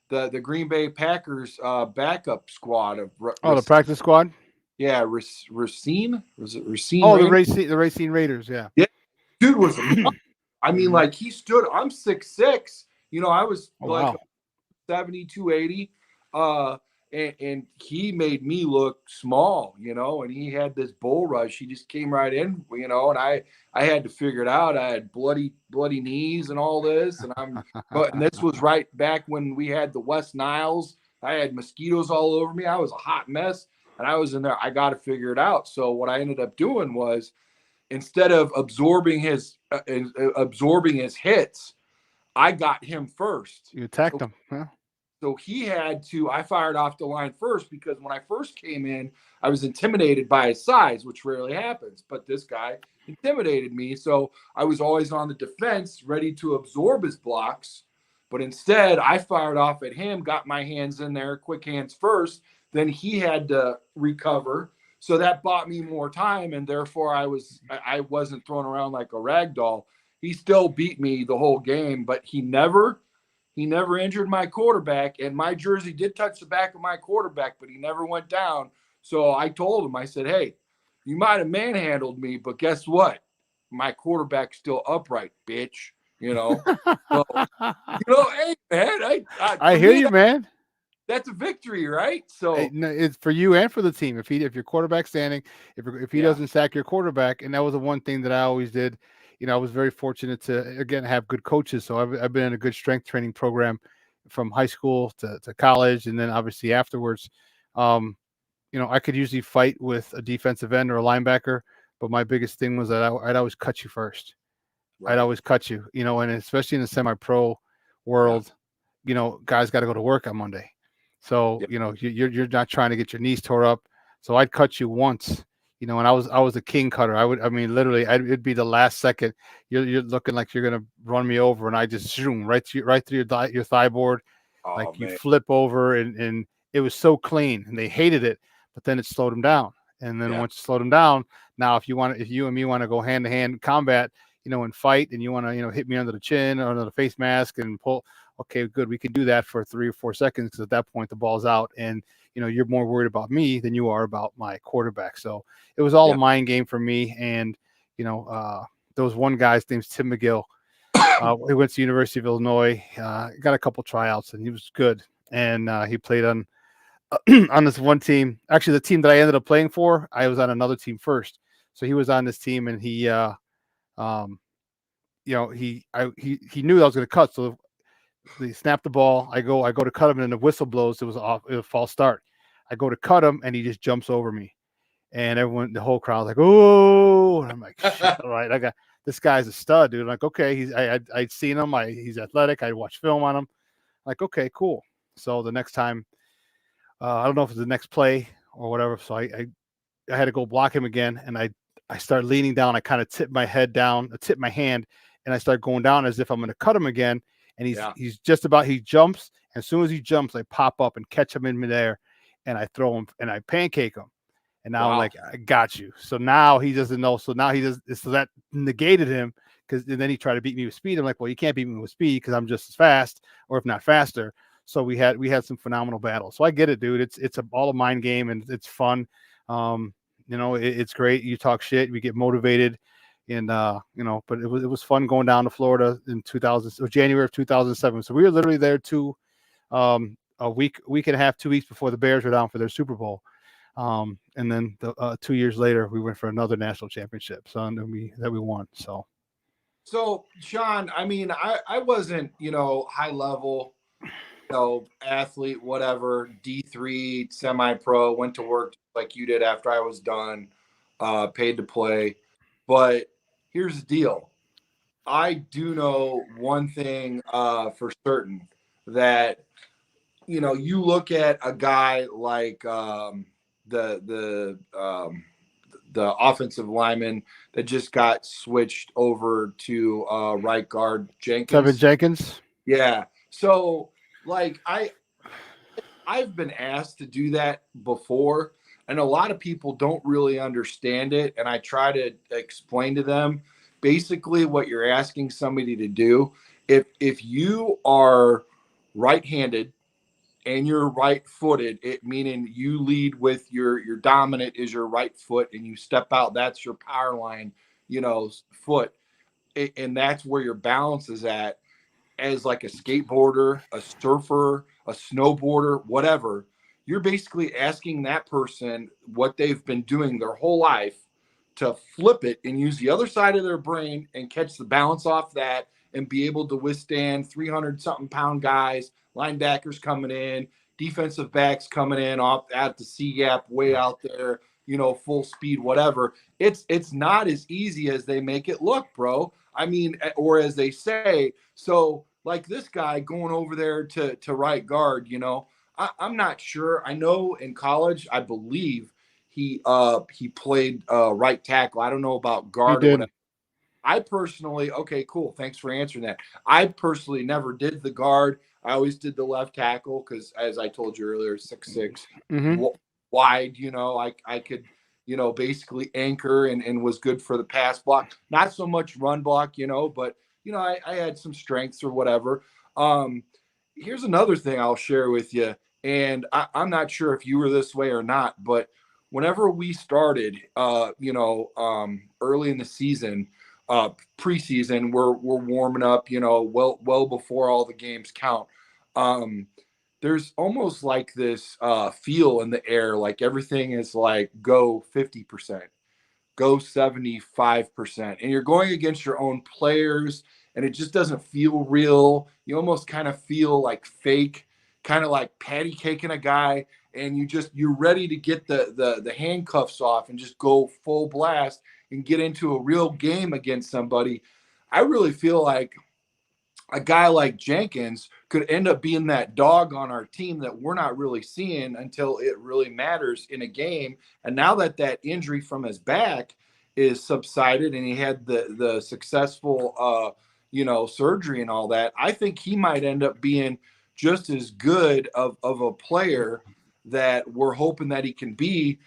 S1: the Green Bay Packers backup squad of
S2: Oh, the practice squad.
S1: yeah, Racine, was it Racine
S2: Oh,
S1: Rain?
S2: the Racing Raiders. Yeah.
S1: Yeah, dude was a I mean,
S2: Mhm.
S1: like he stood. I'm 6'6". You know, I was
S2: Oh
S1: like
S2: wow.
S1: 70, 280. And he made me look small, you know, and he had this bull rush. He just came right in, you know, and I had to figure it out. I had bloody knees and all this. And this was right back when we had the West Niles. I had mosquitoes all over me. I was a hot mess and I was in there. I got to figure it out. So what I ended up doing was instead of absorbing his hits, I got him first.
S2: You attacked
S1: So
S2: them. Huh?
S1: so he had to, I fired off the line first because when I first came in, I was intimidated by his size, which rarely happens. But this guy intimidated me. So I was always on the defense, ready to absorb his blocks. But instead, I fired off at him, got my hands in there, quick hands first. Then he had to recover. So that bought me more time. And therefore, I wasn't thrown around like a rag doll. He still beat me the whole game, but he never injured my quarterback, and my jersey did touch the back of my quarterback, but he never went down. So I told him, I said, hey, you might have manhandled me, but guess what? My quarterback's still upright, bitch. You know? So, hey, man,
S2: I
S1: for
S2: hear
S1: me,
S2: you, man.
S1: that's a victory, right? So,
S2: No, it's for you and for the team. If your quarterback's standing, if he
S1: yeah,
S2: doesn't sack your quarterback, and that was the one thing that I always did. You know, I was very fortunate to again have good coaches. So I've been in a good strength training program from high school to college, and then obviously afterwards. Um, you know, I could usually fight with a defensive end or a linebacker, but my biggest thing was that I'd always cut you first. I'd
S1: right.
S2: always cut you, you know, and especially in the semi-pro
S1: Yeah,
S2: world, you know, guys got to go to work on Monday. So,
S1: yeah,
S2: you know, you're not trying to get your knees tore up. So I'd cut you once, you know, and I was a king cutter. I mean, literally, it'd be the last second. You're looking like you're gonna run me over, and I just zoom right through your thigh board,
S1: oh,
S2: like you
S1: man.
S2: flip over, and it was so clean, and they hated it. But then it slowed them down, and then
S1: Yeah,
S2: once it slowed them down, now if you and me want to go hand to hand combat, you know, and fight, and you want to, you know, hit me under the chin or under the face mask and pull. Okay, good. We can do that for 3 or 4 seconds because at that point the ball's out, and you know you're more worried about me than you are about my quarterback. So it was all a
S1: yeah.
S2: mind game for me. And you know, there was one guy's name's Tim McGill. He went to the University of Illinois. Got a couple tryouts, and he was good. And he played on on this one team. Actually, the team that I ended up playing for, I was on another team first. So he was on this team, and um, you know, he knew I was going to cut. So they snap the ball. I go to cut him, and the whistle blows. It was a false start. I go to cut him, and he just jumps over me, and everyone, the whole crowd's like, "Oh!" And I'm like, "Shit, all right, I got this guy's a stud, dude." I'm like, okay, I'd seen him. He's athletic. I watched film on him. Like, okay, cool. So the next time, I don't know if it's the next play or whatever. So I had to go block him again, and I start leaning down. I kind of tip my head down, I tip my hand, and I start going down as if I'm going to cut him again. And
S1: Yeah.
S2: he jumps. As soon as he jumps, I pop up and catch him in midair, and I throw him and I pancake him. And now I'm
S1: Wow.
S2: like, I got you. So now he doesn't know. So now he does. So that negated him because then he tried to beat me with speed. I'm like, well, you can't beat me with speed because I'm just as fast, or if not faster. So we had some phenomenal battles. So I get it, dude. It's all a mind game, and it's fun. Um, you know, it's great. You talk shit, we get motivated, and you know. But it was fun going down to Florida in 2000, so January of 2007. So we were literally there a week and a half, 2 weeks before the Bears were down for their Super Bowl. And then 2 years later, we went for another national championship. So and we won. So
S1: So, Sean, I mean, I wasn't, high level, athlete, whatever, D3, semi pro, went to work like you did after I was done, paid to play. But here's the deal. I do know one thing for certain that, you look at a guy like the offensive lineman that just got switched over to right guard
S2: Tevin
S1: Jenkins.
S2: Jenkins.
S1: Yeah. So like I've been asked to do that before, and a lot of people don't really understand it. And I try to explain to them basically what you're asking somebody to do. If you are right-handed and you're right footed, it meaning you lead with your dominant is your right foot and you step out, that's your power line, foot. And that's where your balance is at, as like a skateboarder, a surfer, a snowboarder, whatever. You're basically asking that person what they've been doing their whole life to flip it and use the other side of their brain and catch the balance off that and be able to withstand 300 something pound guys, linebackers coming in, defensive backs coming in off at the C gap, way out there, full speed, whatever. It's not as easy as they make it look, bro. I mean, or as they say. So, like this guy going over there to right guard, I'm not sure. I know in college, I believe he played right tackle. I don't know about
S2: He
S1: guard or
S2: did.
S1: whatever. I personally, okay, cool. Thanks for answering that. I personally never did the guard. I always did the left tackle because, as I told you earlier, 6'6",
S2: Mm-hmm.
S1: wide. I could, basically anchor and was good for the pass block. Not so much run block, but I had some strengths or whatever. Um, Here's another thing I'll share with you, and I'm not sure if you were this way or not, but whenever we started, early in the season, preseason, we're warming up, well before all the games count. Um, there's almost like this feel in the air, like everything is like go 50%, go 75%, and you're going against your own players, and it just doesn't feel real. You almost kind of feel like fake, kind of like patty caking a guy, and you're ready to get the handcuffs off and just go full blast and get into a real game against somebody. I really feel like a guy like Jenkins could end up being that dog on our team that we're not really seeing until it really matters in a game. And now that injury from his back is subsided and he had the successful surgery and all that, I think he might end up being just as good of a player that we're hoping that he can be,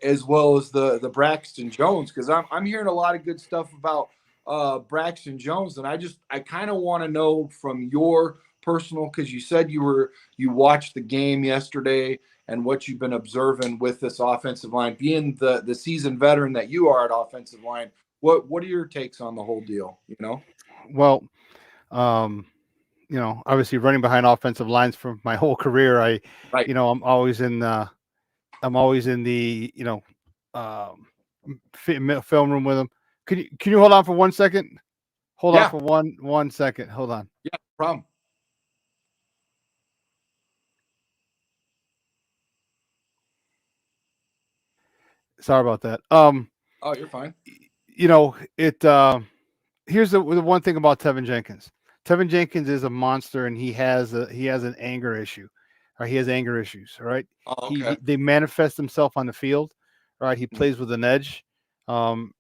S1: as well as the Braxton Jones, because I'm hearing a lot of good stuff about Braxton Jones, and I kind of want to know from your personal, because you said you watched the game yesterday and what you've been observing with this offensive line, being the seasoned veteran that you are at offensive line. What are your takes on the whole deal?
S2: Well, um, obviously running behind offensive lines for my whole career,
S1: Right?
S2: I'm always in the, um, film room with them. Can you hold on for 1 second? Hold on
S1: Yeah,
S2: for one second. Hold on.
S1: yeah, problem.
S2: Sorry about that.
S1: Oh, you're fine.
S2: It. Here's the one thing about Tevin Jenkins. Tevin Jenkins is a monster, and he has an anger issue, or he has anger issues. All right,
S1: Oh, okay.
S2: they manifest himself on the field. All right, he
S1: Mm.
S2: plays with an edge.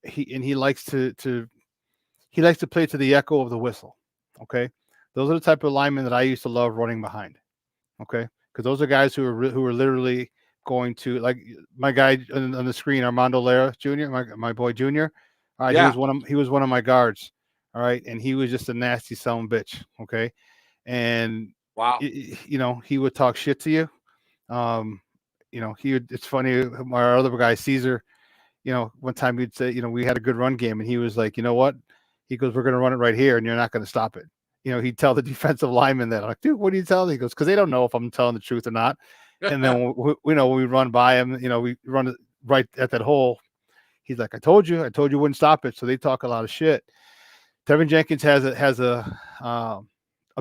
S2: He likes he likes to play to the echo of the whistle. Okay, those are the type of linemen that I used to love running behind. Okay, because those are guys who are literally going to, like my guy on the screen, Armando Lara Jr., my boy Junior. All right,
S1: Yeah.
S2: he was one of my guards. All right, and he was just a nasty son of a bitch. Okay, and
S1: Wow.
S2: he would talk shit to you. Um, it's funny. My other guy Caesar, one time he'd say, we had a good run game, and he was like, you know what? He goes, we're going to run it right here, and you're not going to stop it. He'd tell the defensive lineman that. I'm like, dude, what are you telling? He goes, because they don't know if I'm telling the truth or not. And then when we run by him, we run it right at that hole. He's like, I told you wouldn't stop it. So they talk a lot of shit. Tevin Jenkins has a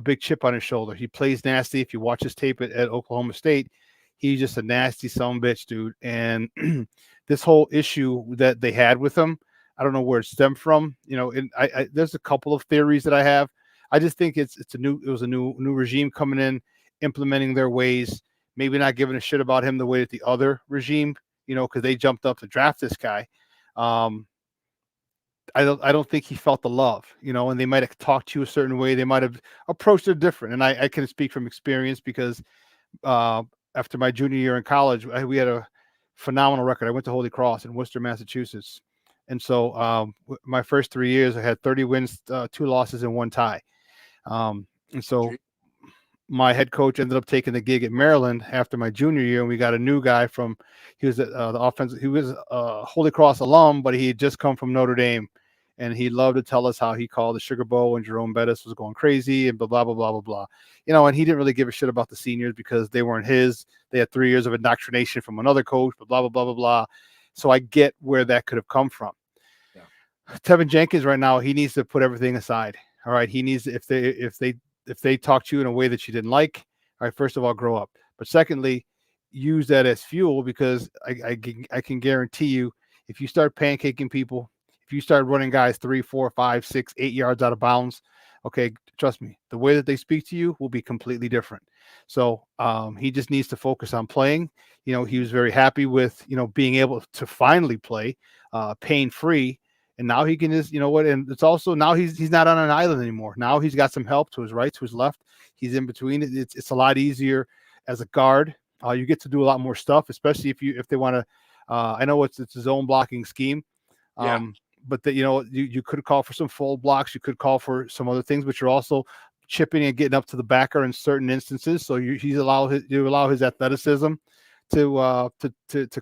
S2: big chip on his shoulder. He plays nasty. If you watch his tape at Oklahoma State, he's just a nasty son of a bitch, dude. And this whole issue that they had with him, I don't know where it stemmed from. And there's a couple of theories that I have. I just think it was a new regime coming in, implementing their ways, maybe not giving a shit about him the way that the other regime, because they jumped up to draft this guy. I don't think he felt the love, and they might have talked to you a certain way. They might have approached it different. And I can speak from experience because after my junior year in college, we had a phenomenal record. I went to Holy Cross in Worcester, Massachusetts. And so my first 3 years, I had 30 wins, 2 losses, and 1 tie. And so
S1: Gee.
S2: my head coach ended up taking the gig at Maryland after my junior year, and we got a new guy from. He was the offensive. He was a Holy Cross alum, but he had just come from Notre Dame, and he loved to tell us how he called the Sugar Bowl and Jerome Bettis was going crazy and blah blah blah blah blah blah. And he didn't really give a shit about the seniors because they weren't his. They had 3 years of indoctrination from another coach, blah blah blah blah blah. So I get where that could have come from.
S1: Yeah.
S2: Tevin Jenkins right now, he needs to put everything aside. All right, he needs if they talk to you in a way that you didn't like, all right, first of all, grow up. But secondly, use that as fuel because I can guarantee you, if you start pancaking people, if you start running guys 3, 4, 5, 6, 8 yards out of bounds, okay, trust me, the way that they speak to you will be completely different. So he just needs to focus on playing. He was very happy with being able to finally play pain free. And now he can just, and it's also now he's not on an island anymore. Now he's got some help to his right, to his left. He's in between. It's a lot easier as a guard. You get to do a lot more stuff, especially if they want to. I know it's a zone blocking scheme,
S1: Yeah.
S2: but that you could call for some fold blocks. You could call for some other things, but you're also chipping and getting up to the backer in certain instances. So you allow his athleticism to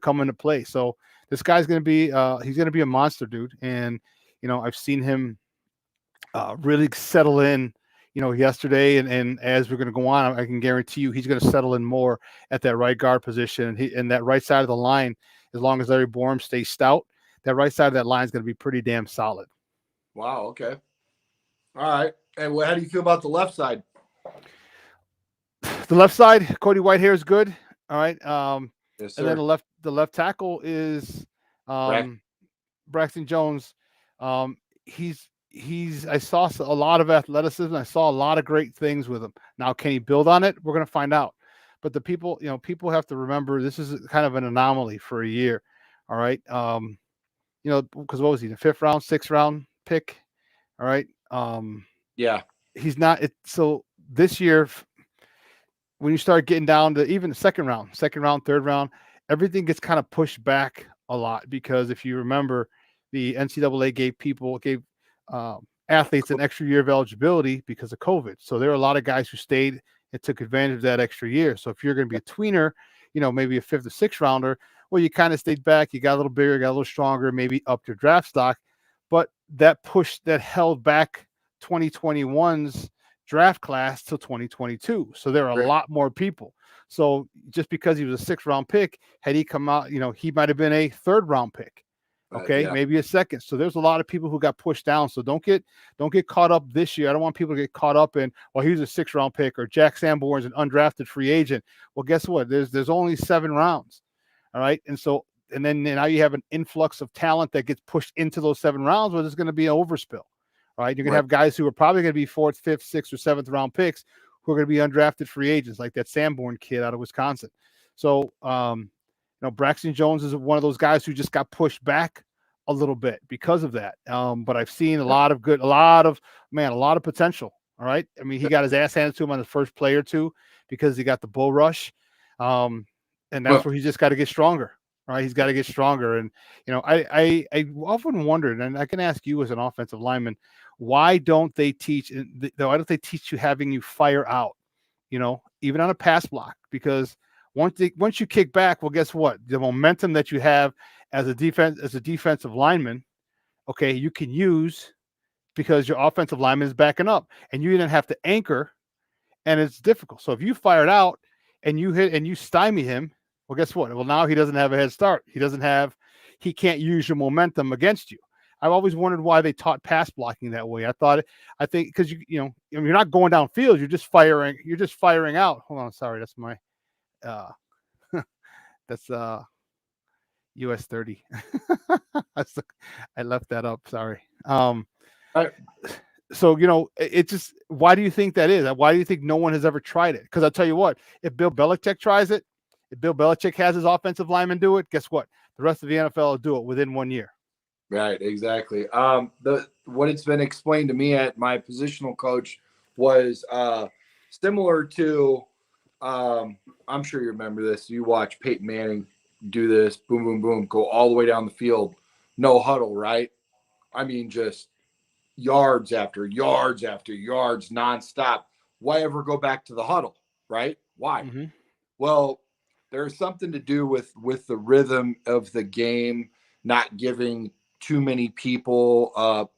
S2: come into play. So this guy's going to be he's going to be a monster, dude. And I've seen him really settle in. Yesterday, and as we're going to go on, I can guarantee you he's going to settle in more at that right guard position. And that right side of the line, as long as Larry Borum stays stout, that right side of that line is going to be pretty damn solid.
S1: Wow. Okay. All right. And how do you feel about the left side?
S2: The left side, Cody Whitehair is good. All right.
S1: Yes,
S2: And then
S1: sir.
S2: the left tackle is Braxton Jones. He's I saw a lot of athleticism. I saw a lot of great things with him. Now, can he build on it? We're going to find out. But the people have to remember this is kind of an anomaly for a year. All right. Because what was he, the 5th round, 6th round pick? All right.
S1: Yeah.
S2: He's not. So this year, when you start getting down to even the second round, 3rd round, everything gets kind of pushed back a lot because if you remember, the NCAA gave athletes an extra year of eligibility because of COVID. So there are a lot of guys who stayed and took advantage of that extra year. So if you're going to be a tweener, maybe a 5th or 6th rounder, well, you kind of stayed back. You got a little bigger, got a little stronger, maybe upped your draft stock. But that held back 2021's draft class till 2022. So there are a lot more people. So just because he was a 6th round pick, had he come out, he might have been a 3rd round pick. Okay, maybe a 2nd. So there's a lot of people who got pushed down. So don't get caught up this year. I don't want people to get caught up in, well, he was a 6th round pick or Jack Sanborn's an undrafted free agent. Well, guess what? There's only 7 rounds. All right. And then now you have an influx of talent that gets pushed into those 7 rounds where there's going to be an overspill. All right. You're going to have guys who are probably going to be 4th, 5th, 6th, or 7th round picks who are going to be undrafted free agents, like that Sanborn kid out of Wisconsin. So, Braxton Jones is one of those guys who just got pushed back a little bit because of that. But I've seen a lot of potential. All right. I mean, he got his ass handed to him on the first play or two because he got the bull rush. And that's where he's just got to get stronger. Right. He's got to get stronger. And, I often wondered, and I can ask you as an offensive lineman, why don't they teach you having you fire out, even on a pass block? Because once you kick back, well, guess what? The momentum that you have as a defensive lineman, okay, you can use because your offensive lineman is backing up, and you didn't have to anchor, and it's difficult. So if you fire it out and you hit and you stymie him, well, guess what? Well, now he doesn't have a head start. He can't use your momentum against you. I've always wondered why they taught pass blocking that way. I think because you're not going downfield, you're just firing out. Hold on, sorry, that's my that's US 30. I left that up. Sorry. So, it just, why do you think that is? Why do you think no one has ever tried it? Because I'll tell you what, if Bill Belichick tries it, if Bill Belichick has his offensive linemen do it, guess what? The rest of the NFL will do it within 1 year.
S1: Right. Exactly. What it's been explained to me at my positional coach was similar to, I'm sure you remember this. You watch Peyton Manning do this, boom, boom, boom, go all the way down the field, no huddle, right? I mean, just yards after yards after yards nonstop. Why ever go back to the huddle? right? Why?
S2: Mm-hmm.
S1: Well, there's something to do with the rhythm of the game, not giving too many people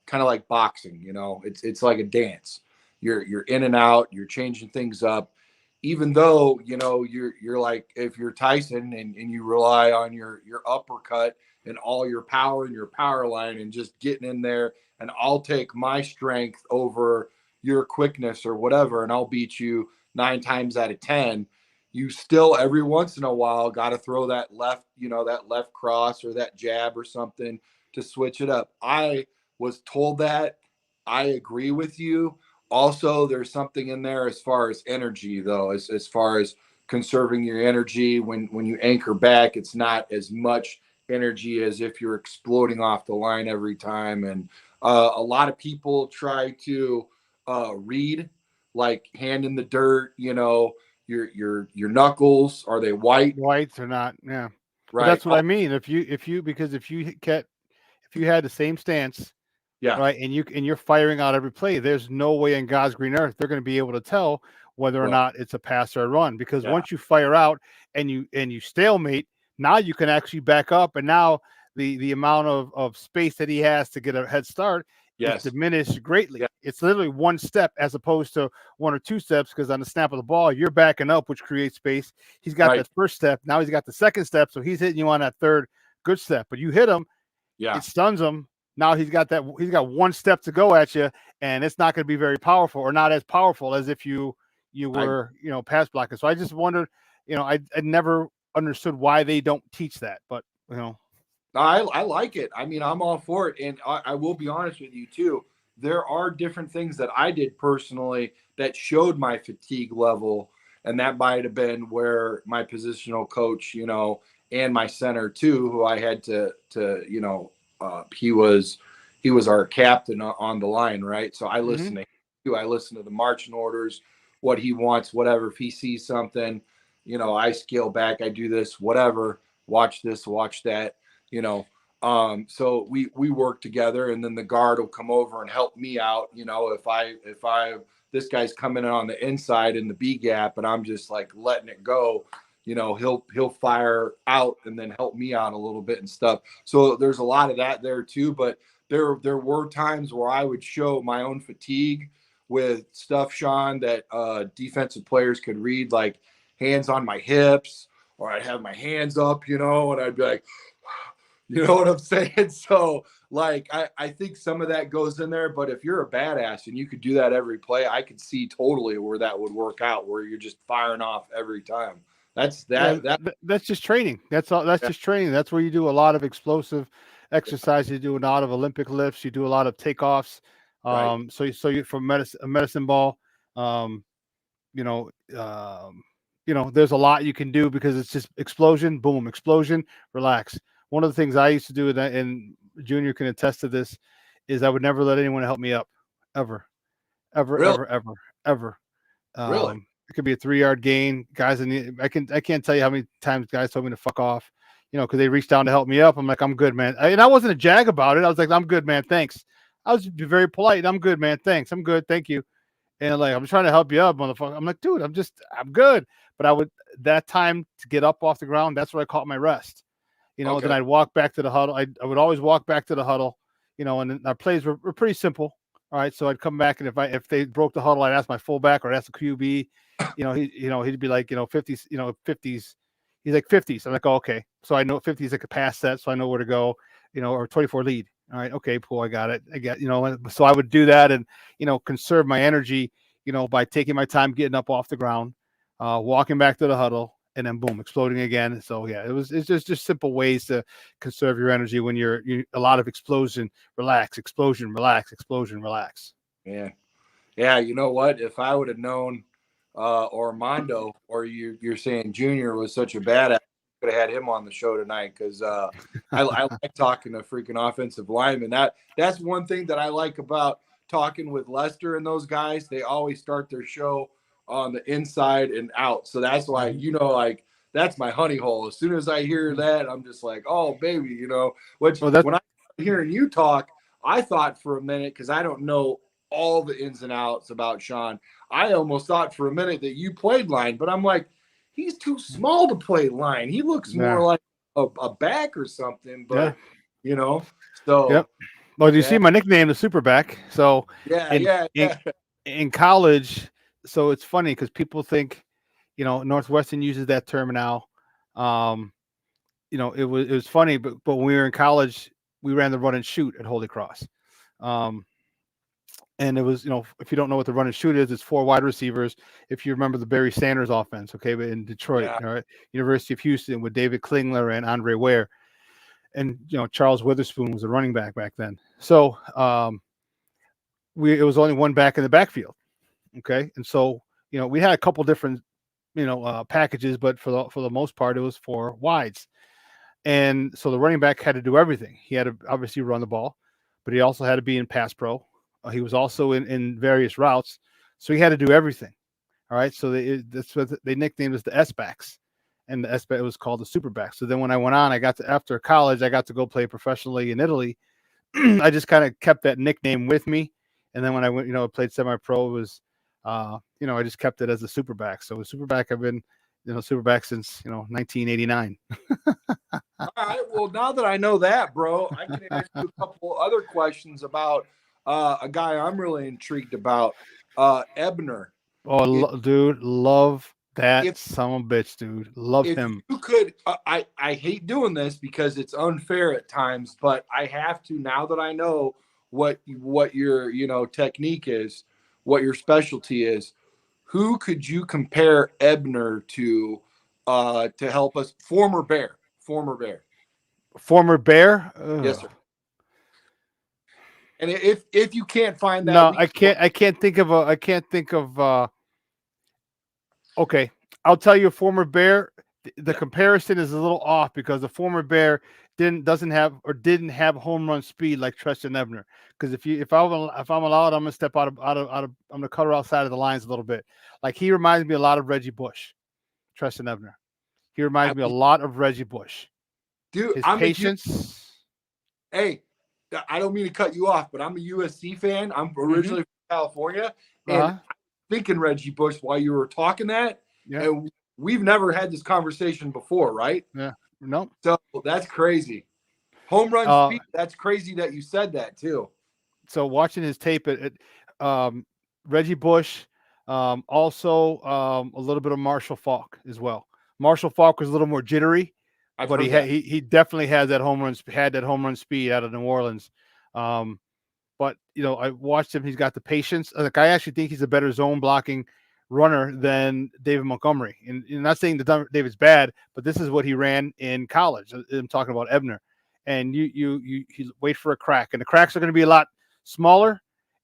S1: kind of like boxing, it's like a dance. You're in and out, you're changing things up. Even though, you're like if you're Tyson and you rely on your uppercut and all your power and your power line and just getting in there and I'll take my strength over your quickness or whatever and I'll beat you 9 times out of 10. You still every once in a while got to throw that left, that left cross or that jab or something to switch it up. I was told that. I agree with you. Also, there's something in there as far as energy, though, as far as conserving your energy. When you anchor back, it's not as much energy as if you're exploding off the line every time. And a lot of people try to read like hand in the dirt, your knuckles, are they white?
S2: Whites or not? Yeah, but
S1: Right.
S2: that's what
S1: Oh,
S2: I mean. Because if you had the same stance,
S1: yeah.
S2: right, and you're firing out every play, there's no way in God's green earth they're going to be able to tell whether or
S1: Well,
S2: not it's a pass or a run. Because
S1: yeah.
S2: once you fire out and you stalemate, now you can actually back up, and now the amount of space that he has to get a head start is
S1: Yes.
S2: diminished greatly.
S1: Yeah.
S2: It's literally one step as opposed to one or two steps, because on the snap of the ball, you're backing up, which creates space. He's got
S1: Right.
S2: that first step. Now he's got the second step. So he's hitting you on that third good step. But you hit him,
S1: Yeah.
S2: it stuns him. Now he's got one step to go at you, and it's not going to be very powerful, or not as powerful as if you
S1: I
S2: were pass blocking. So I just wondered, I never understood why they don't teach that, but
S1: I like it. I mean, I'm all for it. And I will be honest with you too. There are different things that I did personally that showed my fatigue level. And that might have been where my positional coach, and my center too, who I had to, he was our captain on the line, right? So I
S2: hmm
S1: listened to him too. I listened to the marching orders, what he wants, whatever. If he sees something, I scale back, I do this, whatever, watch this, watch that, you know. So we work together, and then the guard will come over and help me out. If I this guy's coming in on the inside in the B gap, and I'm just like letting it go, he'll fire out and then help me out a little bit and stuff. So there's a lot of that there too. But there were times where I would show my own fatigue with stuff, Shawn, that defensive players could read, like hands on my hips, or I'd have my hands up, and I'd be like, you know what I'm saying? So, like, I think some of that goes in there, but if you're a badass and you could do that every play, I could see totally where that would work out, where you're just firing off every time. That's
S2: yeah,
S1: that, that,
S2: that's just training. That's all. That's
S1: yeah,
S2: just training. That's where you do a lot of explosive exercise. You do a lot of Olympic lifts. You do a lot of takeoffs.
S1: right.
S2: So you from a medicine ball. Um, you know, um, there's a lot you can do because it's just explosion, boom, explosion, relax. One of the things I used to do, and Junior can attest to this, is I would never let anyone help me up, ever, ever,
S1: Really,
S2: ever, ever, ever.
S1: really.
S2: It could be a 3 yard gain. Guys, I can't tell you how many times guys told me to fuck off, because they reached down to help me up. I'm like, I'm good, man. And I wasn't a jag about it. I was like, I'm good, man. Thanks. I was very polite. I'm good, man. Thanks. I'm good. Thank you. And like, I'm trying to help you up, motherfucker. I'm like, dude, I'm good. But I would, that time to get up off the ground, that's where I caught my rest. Then
S1: Okay,
S2: I'd walk back to the huddle. I would always walk back to the huddle, and then our plays were pretty simple. All right. So I'd come back, and if they broke the huddle, I'd ask my fullback or ask the QB. He'd be like, 50s, 50s. He's like 50s. I'm like, oh, okay. So I know 50s like a pass set, so I know where to go, or 24 lead. All right, okay, cool. I got it. So I would do that and conserve my energy, by taking my time getting up off the ground, walking back to the huddle, and then boom, exploding again. So yeah, it's just simple ways to conserve your energy when you a lot of explosion, relax, explosion, relax, explosion, relax.
S1: man. Yeah, you know what? If I would have known Armando, or you're saying Junior was such a badass, could have had him on the show tonight, because I like talking to freaking offensive linemen. That's one thing that I like about talking with Lester and those guys. They always start their show on the inside and out. So that's why,
S2: Mhm.
S1: like, that's my honey hole. As soon as I hear that, I'm just like, oh baby, which
S2: Well, that's
S1: when I started hearing you talk, I thought for a minute, because I don't know all the ins and outs about Shawn. I almost thought for a minute that you played line, but I'm like, he's too small to play line. He looks more
S2: Yeah.
S1: like a back or something.
S2: Yeah.
S1: But you know,
S2: Yep.
S1: so
S2: Well, do you see
S1: yeah,
S2: my nickname, the Superback? So
S1: yeah,
S2: in
S1: yeah,
S2: in
S1: yeah.
S2: in college, so it's funny because people think, Northwestern uses that term now. Um, it was funny, but when we were in college, we ran the run and shoot at Holy Cross. Um, and it was, if you don't know what the run and shoot is, it's four wide receivers. If you remember the Barry Sanders offense, okay, but in Detroit,
S1: Yeah.
S2: all right, University of Houston with David Klingler and Andre Ware, and Charles Witherspoon was a running back then. So it was only one back in the backfield, okay, and so we had a couple different packages, but for the most part, it was four wides. And so the running back had to do everything. He had to obviously run the ball, but he also had to be in pass pro. He was also in various routes, so he had to do everything. All right, so that's what they nicknamed us the S backs, and the S back was called the super back. So then when I went on, after college, I got to go play professionally in Italy. I just kind of kept that nickname with me, and then when I went, played semi pro, it was, I just kept it as a super back. So a super back, I've been, super back since 1989.
S1: All right. Well, now that I know that, bro, I can ask you a couple other questions about a guy I'm really intrigued about, Ebner.
S2: Oh,
S1: If
S2: dude, love that
S1: if
S2: son of a bitch, dude. Love
S1: if
S2: him.
S1: you could, I hate doing this because it's unfair at times, but I have to now that I know what your technique is, what your specialty is. Who could you compare Ebner to help us? Former Bear.
S2: Former Bear.
S1: Yes,
S2: Ugh.
S1: sir. And if you can't find that,
S2: No,
S1: we
S2: I
S1: can go.
S2: can't. I can't think of a. I can't think of. Okay, I'll tell you, a former Bear. The
S1: Yeah,
S2: comparison is a little off because the former Bear didn't have home run speed like Tristan Ebner. Because if I'm allowed, I'm gonna step out of I'm gonna cut her outside of the lines a little bit. Like he reminds me a lot of Reggie Bush, Tristan Ebner. He
S1: I
S2: reminds me a
S1: was,
S2: lot of Reggie Bush.
S1: dude.
S2: His
S1: I'm a U.
S2: patience.
S1: Hey, I don't mean to cut you off, but I'm a USC fan. I'm
S2: Mm-hmm.
S1: originally from California,
S2: Uh
S1: and
S2: huh.
S1: I'm thinking Reggie Bush while you were talking that,
S2: Yeah.
S1: and we've never had this conversation before, right?
S2: Yeah. No.
S1: So that's crazy. Home run
S2: Uh.
S1: speed. That's crazy that you said that too.
S2: So watching his tape um, Reggie Bush, also a little bit of Marshall Falk as well. Marshall Falk was a little more jittery,
S1: I've
S2: but
S1: heard that.
S2: he definitely has that had that home run speed out of New Orleans. Um, but I watched him. He's got the patience. Like I actually think he's a better zone blocking runner than David Montgomery. And not saying that David's bad, but this is what he ran in college. I'm talking about Ebner. And you wait for a crack, and the cracks are going to be a lot smaller,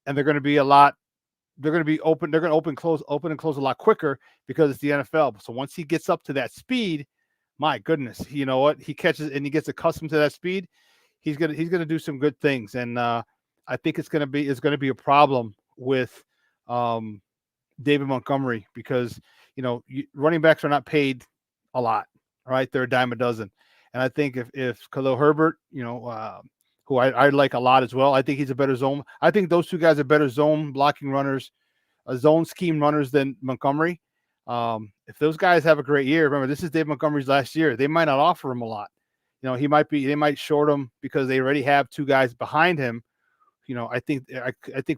S2: and they're going to be a lot. They're going to be open. They're going to open and close a lot quicker because it's the NFL. So once he gets up to that speed, my goodness, you know what? He catches and he gets accustomed to that speed. He's gonna do some good things, and I think it's gonna be a problem with um, David Montgomery because running backs are not paid a lot. All right, they're a dime a dozen, and I think if Khalil Herbert, who I like a lot as well, I think he's a better zone. I think those two guys are better zone blocking runners, zone scheme runners than Montgomery. If those guys have a great year, remember this is Dave Montgomery's last year. They might not offer him a lot. They might short him because they already have two guys behind him. I think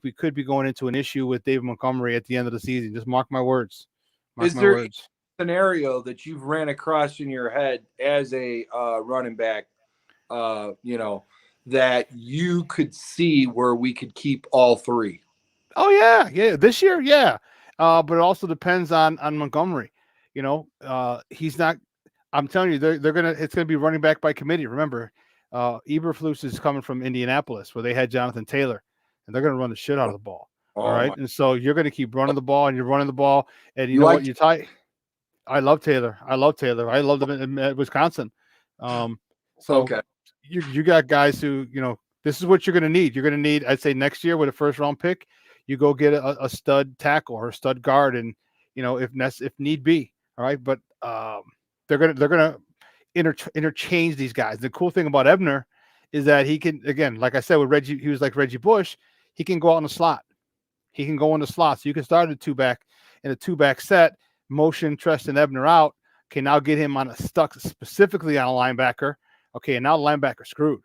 S2: we could be going into an issue with David Montgomery at the end of the season. Just mark my words. Mark
S1: Is
S2: my
S1: there any
S2: words.
S1: scenario that you've ran across in your head as a running back, that you could see where we could keep all three?
S2: Oh yeah. This year, yeah. But it also depends on Montgomery. He's not. I'm telling you, it's gonna be running back by committee. Remember, Eberflus is coming from Indianapolis, where they had Jonathan Taylor, and they're gonna run the shit out of the ball. All
S1: Oh
S2: right,
S1: my!
S2: and so you're gonna keep running the ball, and you're running the ball, and you
S1: You
S2: know what?
S1: like
S2: You tie. I love Taylor. I love Taylor. I loved him in Wisconsin. Um, so
S1: okay?
S2: you got guys who this is what you're going to need. You're going to need, I'd say, next year with a first round pick, you go get a stud tackle or a stud guard, and if need be, all right. But they're gonna interchange these guys. The cool thing about Ebner is that he can, again, like I said with Reggie, he was like Reggie Bush. He can go out in the slot. He can go in the slot. So you can start in a two back set, motion Treston Ebner out. Okay, now get him on a stuck specifically on a linebacker. Okay, and now the linebacker screwed.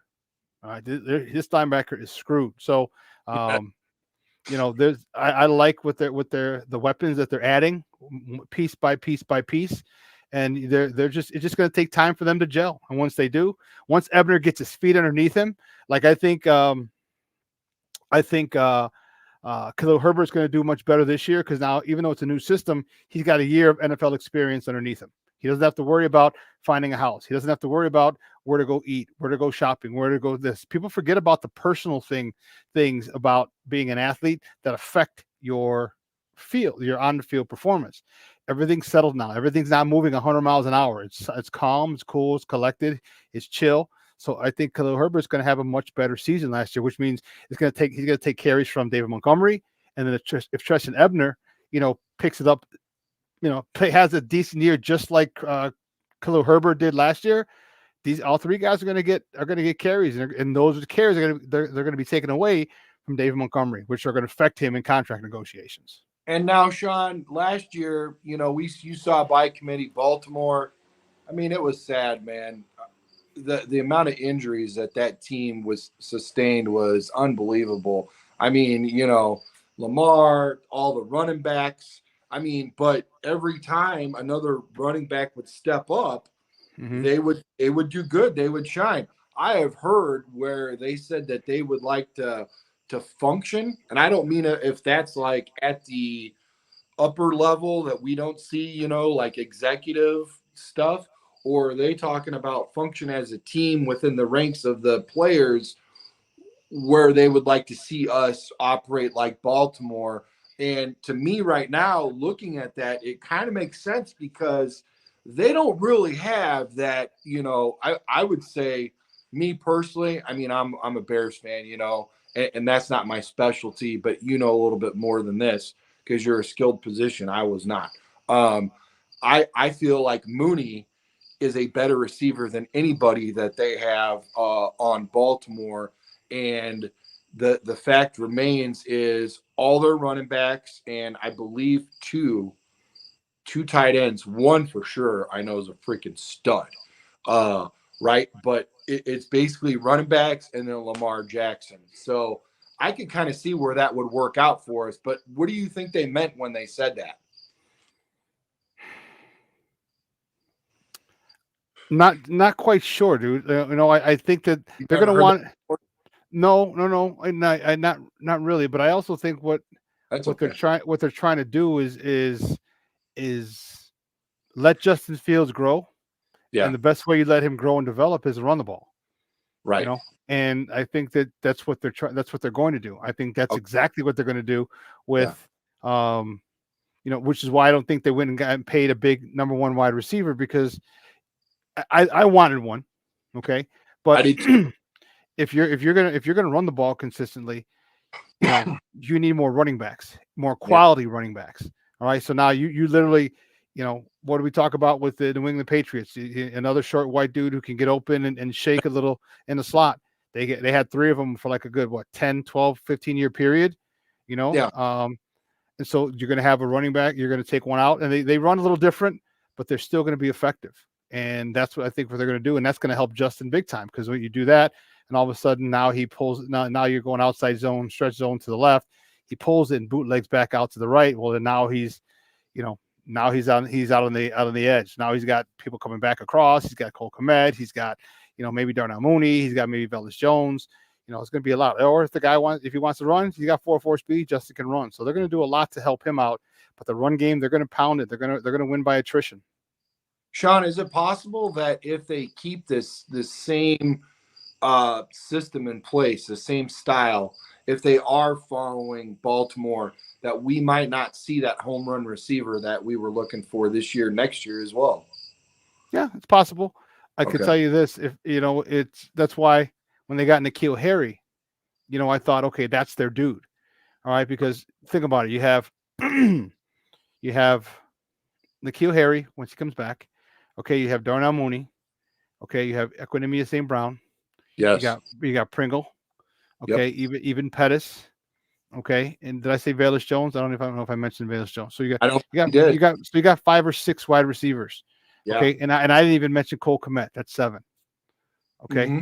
S2: All right, this linebacker is screwed. So,
S1: Yeah.
S2: there's I like the weapons that they're adding piece by piece by piece, and they're just it's just going to take time for them to gel. And once they do, once Ebner gets his feet underneath him, like I think Khalil Herbert's going to do much better this year because now, even though it's a new system, he's got a year of NFL experience underneath him. He doesn't have to worry about finding a house. He doesn't have to worry about where to go eat, where to go shopping, where to go this. People forget about the personal things about being an athlete that affect your on the field performance. Everything's settled now. Everything's not moving 100 miles an hour. It's calm, it's cool, it's collected, it's chill. So I think Khalil Herbert's going to have a much better season last year, which means he's going to take carries from David Montgomery, and then if Treston Ebner, picks it up, has a decent year just like Khalil Herbert did last year. These all three guys are going to get carries, and those carries they're going to be taken away from David Montgomery, which are going to affect him in contract negotiations.
S1: And now, Shawn, last year, you saw by committee Baltimore. I mean, it was sad, man. The amount of injuries that team was sustained was unbelievable. I mean, Lamar, all the running backs. I mean, but every time another running back would step up,
S2: Mm-hmm.
S1: they would do good. They would shine. I have heard where they said that they would like to function, and I don't mean if that's like at the upper level that we don't see, like executive stuff, or are they talking about function as a team within the ranks of the players where they would like to see us operate like Baltimore? And to me, right now, looking at that, it kind of makes sense because they don't really have that. I would say, me personally, I mean, I'm a Bears fan, and that's not my specialty, but a little bit more than this because you're a skilled position. I was not. Um, I feel like Mooney is a better receiver than anybody that they have on Baltimore. And the fact remains is all their running backs, and I believe two tight ends, one for sure I know is a freaking stud. Right. But it's basically running backs and then Lamar Jackson. So I could kind of see where that would work out for us. But what do you think they meant when they said that?
S2: Not quite sure, dude. I think that
S1: You
S2: they're
S1: never
S2: going to
S1: heard that
S2: want.
S1: before?
S2: No, not really. But I also think
S1: That's
S2: what they're
S1: okay.
S2: trying to do is let Justin Fields grow,
S1: Yeah.
S2: and the best way you let him grow and develop is to run the ball. You
S1: Right.
S2: know, and I think that's what they're trying. That's what they're going to do. I think that's
S1: Okay.
S2: exactly what they're going to do
S1: Yeah.
S2: with, which is why I don't think they went and got paid a big number one wide receiver because I wanted one, okay,
S1: I
S2: but
S1: did too.
S2: if you're gonna run the ball consistently, you need more running backs, more
S1: Yeah.
S2: quality running backs. All right, so now you literally, what do we talk about with the New England Patriots? Another short white dude who can get open and shake a little in the slot. They had three of them for like a good 10, 12, 15-year period, you know.
S1: Yeah.
S2: And so you're going to have a running back, you're going to take one out, and they run a little different, but they're still going to be effective. And that's what I think what they're going to do, and that's going to help Justin big time because when you do that, and all of a sudden now he pulls. Now you're going outside zone, stretch zone to the left. He pulls it and bootlegs back out to the right. Well, then now you know, he's out on the edge. Now he's got people coming back across. He's got Cole Kmet. He's got maybe Darnell Mooney. He's got maybe Velus Jones. It's going to be a lot. Or if he wants to run, he's got 4.4 speed. Justin can run. So they're going to do a lot to help him out. But the run game, they're going to pound it. They're going to win by attrition.
S1: Shawn, is it possible that if they keep this same system in place, the same style, if they are following Baltimore, that we might not see that home run receiver that we were looking for this year, next year as well?
S2: Yeah, it's possible. I could
S1: Okay.
S2: tell you this, if that's why when they got N'Keal Harry, I thought, okay, that's their dude. All right, because think about it, you have you have N'Keal Harry once he comes back. Okay, you have Darnell Mooney. Okay, you have Equinemius St. Brown. You
S1: Yes.
S2: got Pringle.
S1: Yep.
S2: Okay, even Pettis. Okay, and did I say Bayless Jones? I don't know if I mentioned Bayless Jones. So
S1: I don't think he did.
S2: you got 5 or 6 wide receivers.
S1: Yeah.
S2: Okay, and I didn't even mention Cole Kmet. That's 7. Okay,
S1: Hmm.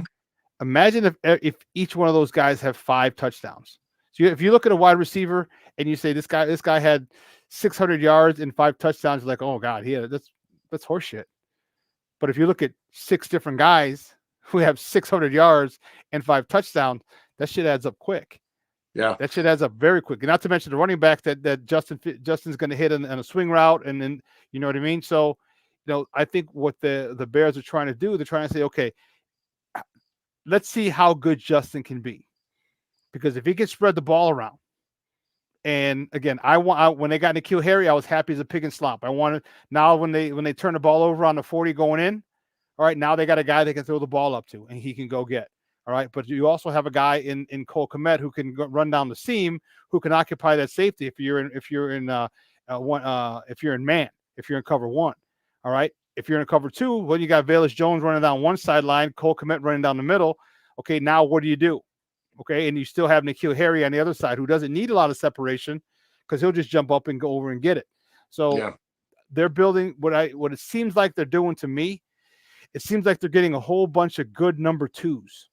S2: imagine if each one of those guys have 5 touchdowns. So if you look at a wide receiver and you say this guy had 600 yards and 5 touchdowns, you're like, oh god, that's horseshit. But if you look at 6 different guys who have 600 yards and 5 touchdowns, that shit adds up quick.
S1: Yeah.
S2: That shit adds up very quick. And not to mention the running back that Justin's going to hit on a swing route, and then you know what I mean. So, I think what the Bears are trying to do, they're trying to say, okay, let's see how good Justin can be, because if he can spread the ball around, and again, when they got N'Keal Harry, I was happy as a pig in slop. I wanted now when they turn the ball over on the 40 going in, all right, now they got a guy they can throw the ball up to and he can go get. All right, but you also have a guy in Cole Kmet who can run down the seam, who can occupy that safety if you're in if you're in man, if you're in cover 1. All right, if you're in cover 2, well, you got Bayless Jones running down one sideline, Cole Kmet running down the middle. Okay, now what do you do? Okay, and you still have N'Keal Harry on the other side, who doesn't need a lot of separation because he'll just jump up and go over and get it. So
S1: Yeah.
S2: they're building what it seems like they're doing to me. It seems like they're getting a whole bunch of good number 2s.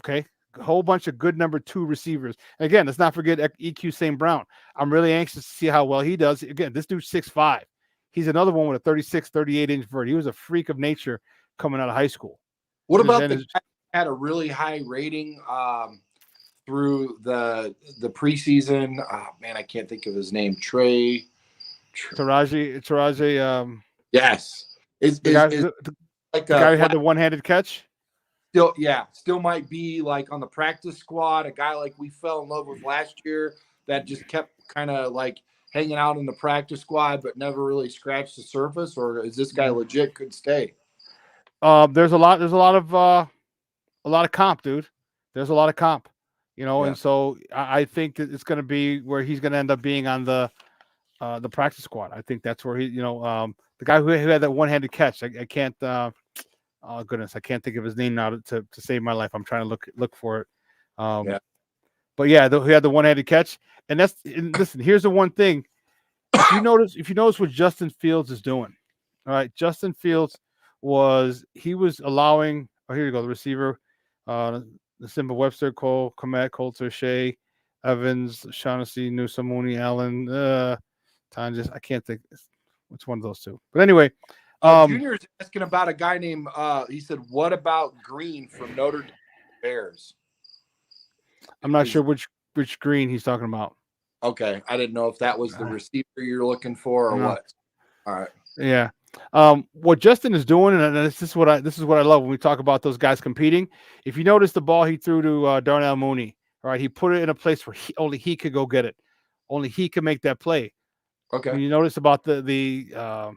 S2: Okay, a whole bunch of good number 2 receivers. And again, let's not forget EQ St. Brown. I'm really anxious to see how well he does. Again, this dude's 6'5". He's another one with a 36, 38-inch vert. He was a freak of nature coming out of high school.
S1: What about the guy that had a really high rating through the preseason? Oh, man, I can't think of his name.
S2: Taraji.
S1: Yes. Is
S2: the
S1: like
S2: guy who had the one-handed catch?
S1: Still might be like on the practice squad, a guy like we fell in love with last year that just kept kind of like hanging out in the practice squad but never really scratched the surface, or is this guy legit could stay?
S2: There's a lot of comp, dude. There's a lot of comp, and so I think that it's going to be where he's going to end up being on the practice squad. I think that's where he, the guy who had that one-handed catch. I can't. Oh goodness, I can't think of his name now to save my life. I'm trying to look for it. But yeah, he had the one-handed catch, and listen. Here's the one thing: if you notice what Justin Fields is doing, all right. Justin Fields was allowing. Oh, here you go. The receiver, the Simba Webster, Cole Kmet, Coulter, Shea, Evans, Shaughnessy, Newsome, Mooney, Allen, Tonjes. I can't think which one of those 2. But anyway.
S1: Junior is asking about a guy named, he said, what about Green from Notre Dame Bears?
S2: I'm not sure which Green he's talking about.
S1: Okay. I didn't know if that was the receiver you're looking for or what. All right.
S2: Yeah. What Justin is doing, and this is what I love when we talk about those guys competing. If you notice the ball he threw to Darnell Mooney, all right, he put it in a place where only he could go get it. Only he could make that play.
S1: Okay.
S2: When you notice about the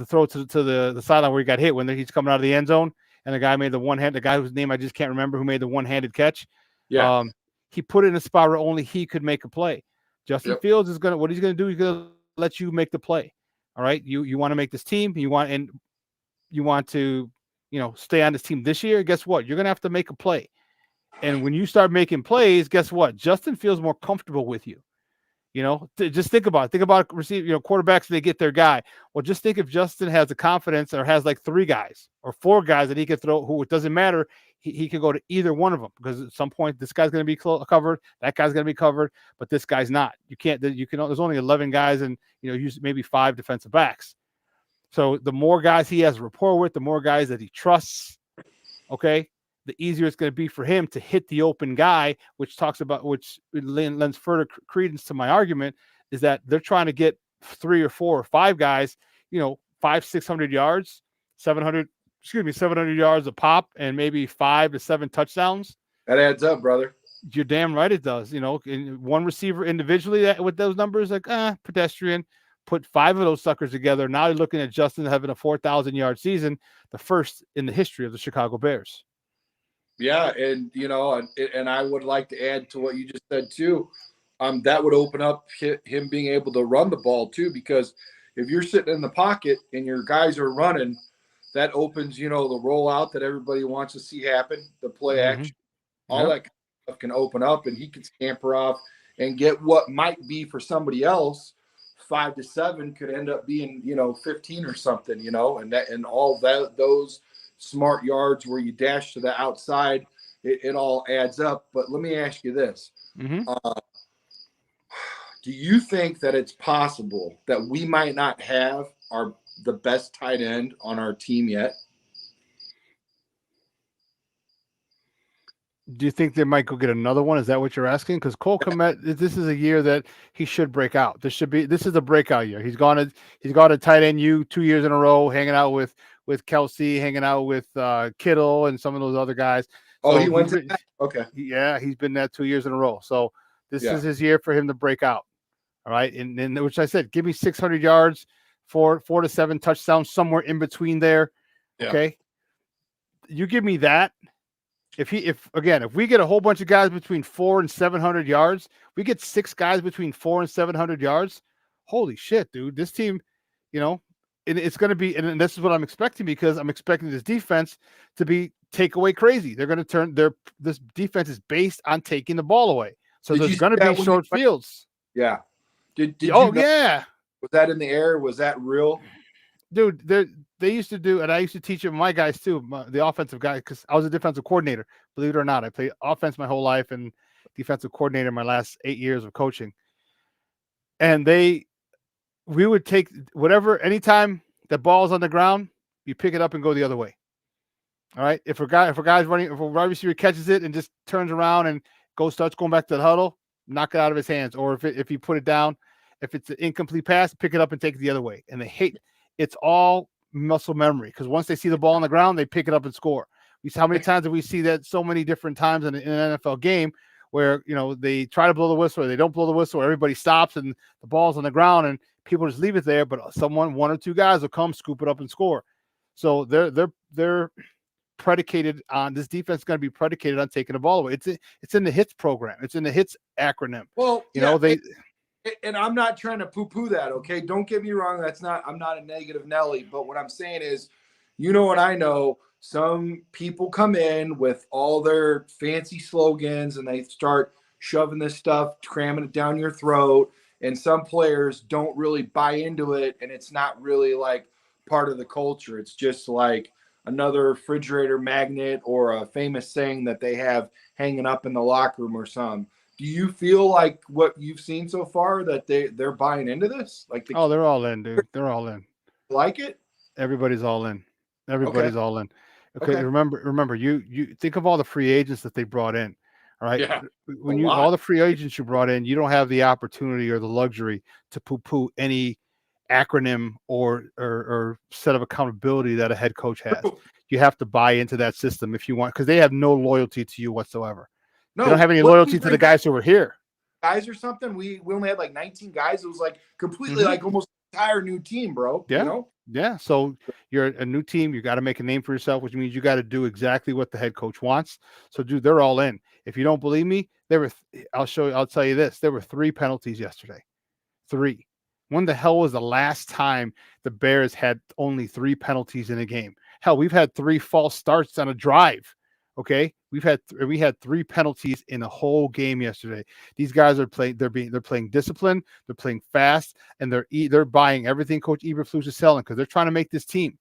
S2: throw to the sideline where he got hit when he's coming out of the end zone, and the guy whose name I just can't remember, who made the one-handed catch.
S1: Yeah.
S2: He put it in a spot where only he could make a play. Justin Fields is what he's gonna do. He's gonna let you make the play. All right. You want to make this team. You want to stay on this team this year. Guess what? You're gonna have to make a play. And when you start making plays, guess what? Justin feels more comfortable with you. Just think about quarterbacks, they get their guy. Well, just think if Justin has the confidence or has like 3 guys or 4 guys that he can throw, who it doesn't matter, he can go to either one of them, because at some point this guy's going to be covered, that guy's going to be covered, but this guy's not. There's only 11 guys and use maybe 5 defensive backs. So the more guys he has rapport with, the more guys that he trusts, okay, the easier it's going to be for him to hit the open guy, which lends further credence to my argument, is that they're trying to get 3 or 4 or 5 guys, 500-600 yards, 700 yards a pop, and maybe 5 to 7 touchdowns.
S1: That adds up, brother.
S2: You're damn right it does. In one receiver individually with those numbers, like pedestrian. Put 5 of those suckers together. Now you're looking at Justin having a 4,000-yard season, the first in the history of the Chicago Bears.
S1: Yeah, and and I would like to add to what you just said too. That would open up him being able to run the ball too, because if you're sitting in the pocket and your guys are running, that opens the rollout that everybody wants to see happen, the play action, all that kind of stuff can open up, and he can scamper off and get what might be for somebody else 5 to 7 could end up being 15 or something, and all that those smart yards where you dash to the outside, it all adds up. But let me ask you this.
S2: Mm-hmm.
S1: Do you think that it's possible that we might not have the best tight end on our team yet?
S2: Do you think they might go get another one? Is that what you're asking? Because Cole Kmet, this is a year that he should break out. This is a breakout year. He's gone to tight end 2 years in a row, hanging out with Kelsey, hanging out with Kittle and some of those other guys.
S1: Oh,
S2: So
S1: he went to that? Okay.
S2: Yeah, he's been that 2 years in a row. So this
S1: Yeah.
S2: is his year for him to break out. All right, and which I said, give me 600 yards, 4 to 7 touchdowns, somewhere in between there.
S1: Yeah.
S2: Okay, you give me that. If we get a whole bunch of guys between 400 and 700 yards, we get 6 guys between 400 and 700 yards. Holy shit, dude! This team, it's going to be, and this is what I'm expecting because I'm expecting this defense to be takeaway crazy. They're going to turn this defense is based on taking the ball away, so there's going to be short fields.
S1: Yeah. Did
S2: yeah.
S1: Was that in the air? Was that real?
S2: Dude, they used to do, and I used to teach it my guys too, the offensive guy, because I was a defensive coordinator. Believe it or not, I played offense my whole life and defensive coordinator my last 8 years of coaching. And we would take whatever, anytime the ball's on the ground, you pick it up and go the other way. All right. If a guy's running, if a wide receiver catches it and just turns around and starts going back to the huddle, knock it out of his hands. Or if you put it down, if it's an incomplete pass, pick it up and take it the other way. And it's all muscle memory because once they see the ball on the ground, they pick it up and score. How many times have we see that so many different times in an NFL game where, they try to blow the whistle or they don't blow the whistle or everybody stops and the ball's on the ground and people just leave it there, but one or two guys will come scoop it up and score. So they're predicated on this defense is going to be predicated on taking the ball away. It's in the HITS program. It's in the HITS acronym.
S1: Well, and I'm not trying to poo-poo that, okay? Don't get me wrong. I'm not a negative Nelly, but what I'm saying is, and I know some people come in with all their fancy slogans and they start shoving this stuff, cramming it down your throat. And some players don't really buy into it. And it's not really like part of the culture. It's just like another refrigerator magnet or a famous saying that they have hanging up in the locker room or something. Do you feel like what you've seen so far that they're buying into this?
S2: They're all in, dude. They're all in.
S1: Like it?
S2: Everybody's all in. Everybody's all in. Okay. Remember, you think of all the free agents that they brought in. All right.
S1: Yeah.
S2: When all the free agents you brought in, you don't have the opportunity or the luxury to poo-poo any acronym or set of accountability that a head coach has. You have to buy into that system if you want, because they have no loyalty to you whatsoever. No, they don't have any loyalty to the guys who were here.
S1: Guys or something. We only had like 19 guys. It was like completely like almost an entire new team, bro.
S2: Yeah. Yeah. So you're a new team. You got to make a name for yourself, which means you got to do exactly what the head coach wants. So, dude, they're all in. If you don't believe me, I'll tell you this. There were 3 penalties yesterday. 3. When the hell was the last time the Bears had only 3 penalties in a game? Hell, we've had 3 false starts on a drive. Okay, we had 3 penalties in a whole game yesterday. These guys are playing. They're playing disciplined. They're playing fast, and they're buying everything Coach Eberflus is selling because they're trying to make this team.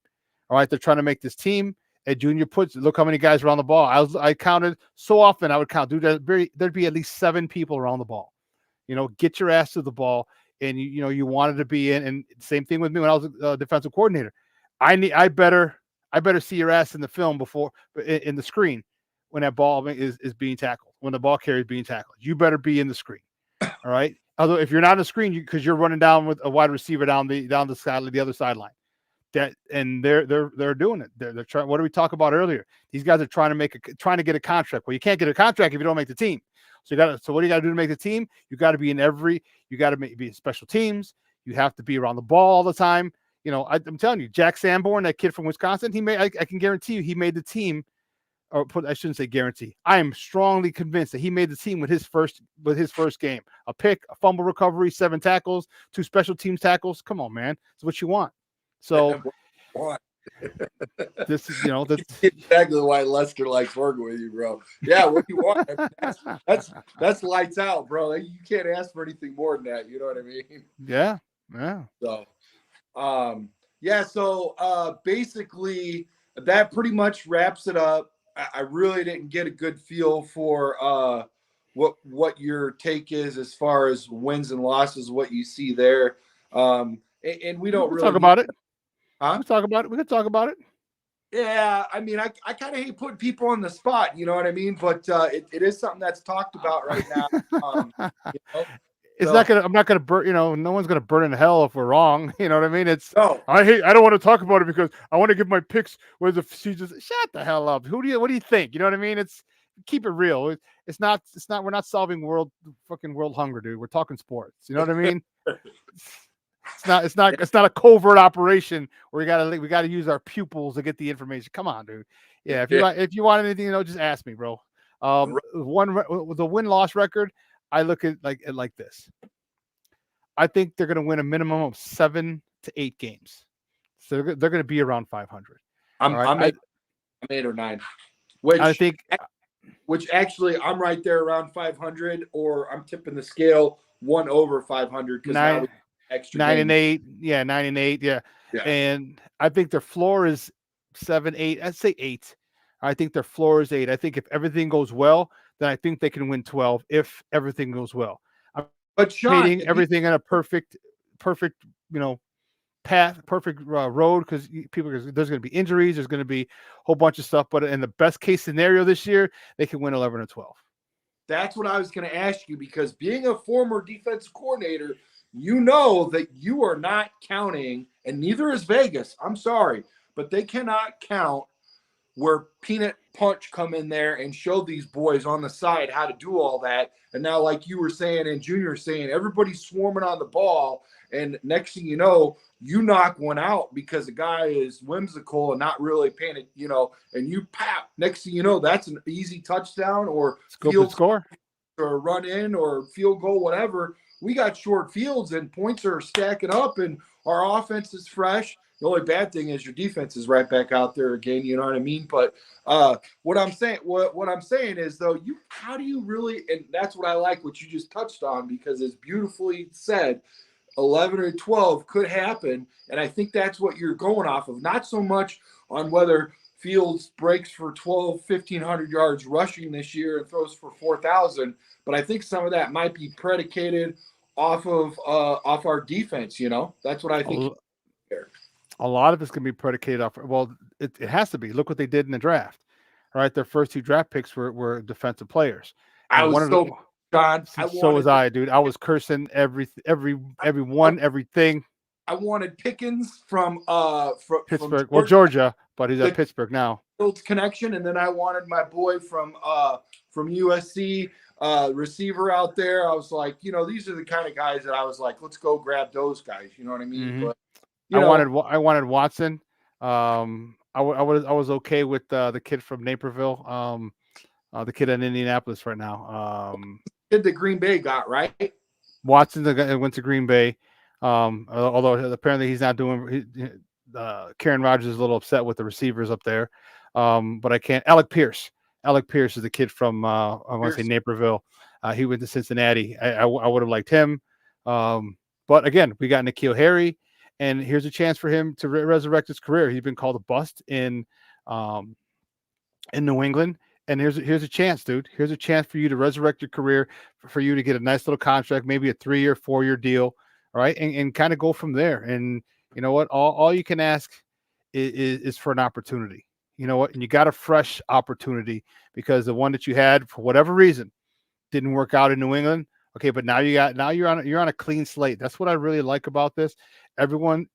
S2: All right, they're trying to make this team. And Junior puts. Look how many guys are on the ball. I counted so often. I would count. Dude, there'd be at least 7 people around the ball. Get your ass to the ball, and you wanted to be in. And same thing with me when I was a defensive coordinator. I better see your ass in the film before in the screen when that ball is being tackled, when the ball carrier is being tackled. You better be in the screen. All right. Although if you're not in the screen, because you're running down with a wide receiver down the side, the other sideline. They're doing it. They're trying. What did we talk about earlier? These guys are trying to get a contract. Well, you can't get a contract if you don't make the team. So what do you got to do to make the team? You got to be in you got to be in special teams. You have to be around the ball all the time. I'm telling you, Jack Sanborn, that kid from Wisconsin, I can guarantee you he made the team. I shouldn't say guarantee. I am strongly convinced that he made the team with his first game. A pick, a fumble recovery, 7 tackles, 2 special teams tackles. Come on, man. It's what you want. So This is, you know, that's
S1: Exactly why Lester likes working with you, bro. Yeah, what do you want? I mean, that's lights out, bro. You can't ask for anything more than that. You know what I mean?
S2: yeah, yeah.
S1: So, yeah. So, basically, that pretty much wraps it up. I really didn't get a good feel for what your take is as far as wins and losses, what you see there. And we
S2: We
S1: don't
S2: can talk
S1: really need,
S2: about it. We
S1: huh?
S2: can talk about it. We can talk about it.
S1: Yeah, I mean, I kind of hate putting people on the spot, you know what I mean? But it is something that's talked about right now. You know,
S2: It's
S1: so
S2: not gonna. I'm not gonna burn. You know, no one's gonna burn in hell if we're wrong. You know what I mean? It's.
S1: no,
S2: I hate. I don't want to talk about it because I want to give my picks. Where the seasons. Shut the hell up. Who do you? What do you think? You know what I mean? It's. Keep it real. It's not. It's not. We're not solving fucking world hunger, dude. We're talking sports. You know what I mean? It's not. It's not. It's not a covert operation where we gotta use our pupils to get the information. Come on, dude. Yeah.
S1: yeah,
S2: If you want anything, just ask me, bro. The win loss record. I look at like this. I think they're going to win a minimum of 7 to 8 games. So they're going to be around 500. All
S1: I'm
S2: right.
S1: I'm eight, I'm 8 or 9,
S2: I
S1: which
S2: think
S1: which actually I'm right there around 500, or I'm tipping the scale one over 500 because now we
S2: nine,
S1: extra
S2: nine
S1: game.
S2: and eight. Yeah, 9 and 8. Yeah.
S1: Yeah,
S2: And I think their floor is 7, 8. I'd say 8. I think their floor is 8. I think if everything goes well, then I think they can win 12 if everything goes well. I'm
S1: but Sean,
S2: painting everything in a perfect, you know, path, perfect road because there's going to be injuries, there's going to be a whole bunch of stuff. But in the best case scenario this year, they can win 11 or 12.
S1: that's what I was going to ask you, because being a former defensive coordinator, you know that you are not counting, and neither is Vegas. I'm sorry, but they cannot count where Peanut Punch come in there and show these boys on the side how to do all that. And now, like you were saying, and Junior saying, everybody's swarming on the ball. And next thing you know, you knock one out because the guy is whimsical and not really paying it, and you pap. Next thing you know, that's an easy touchdown or
S2: Scope and
S1: field
S2: score.
S1: or run in or field goal, whatever. We got short fields and points are stacking up, and our offense is fresh. The only bad thing is your defense is right back out there again. You know what I mean? But what I'm saying is though, how do you really? And that's what I like what you just touched on, because it's beautifully said. 11 or 12 could happen, and I think that's what you're going off of. Not so much on whether Fields breaks for 1,500 yards rushing this year and throws for 4,000, but I think some of that might be predicated off our defense. That's what I think.
S2: A lot of it's going to be predicated off. Well, it has to be. Look what they did in the draft. All right, their first 2 draft picks were defensive players,
S1: I
S2: and one
S1: was
S2: of the.
S1: John.
S2: So was I, dude. I was cursing everyone, everything.
S1: I wanted Pickens from
S2: Pittsburgh. Well, Georgia, but he's
S1: the
S2: at Pittsburgh now.
S1: Fields connection, and then I wanted my boy from USC receiver out there. I was like, these are the kind of guys that I was like, let's go grab those guys. You know what I mean?
S2: Mm-hmm.
S1: But
S2: I wanted Watson. I was okay with the kid from Naperville. The kid in Indianapolis right now.
S1: Did the Green Bay got right?
S2: Watson went to Green Bay. Although apparently he's not doing. Karen Rogers is a little upset with the receivers up there. But I can't. Alec Pierce. Alec Pierce is the kid from I want to say Naperville. He went to Cincinnati. I would have liked him. But again, we got N'Keal Harry, and here's a chance for him to resurrect his career. He's been called a bust in New England. And here's a chance, dude. Here's a chance for you to resurrect your career, for you to get a nice little contract, maybe a 3-year, 4-year deal, all right, and kind of go from there. And you know what? All you can ask is for an opportunity. You know what? And you got a fresh opportunity, because the one that you had, for whatever reason, didn't work out in New England. Okay, but now you're on a clean slate. That's what I really like about this. Everyone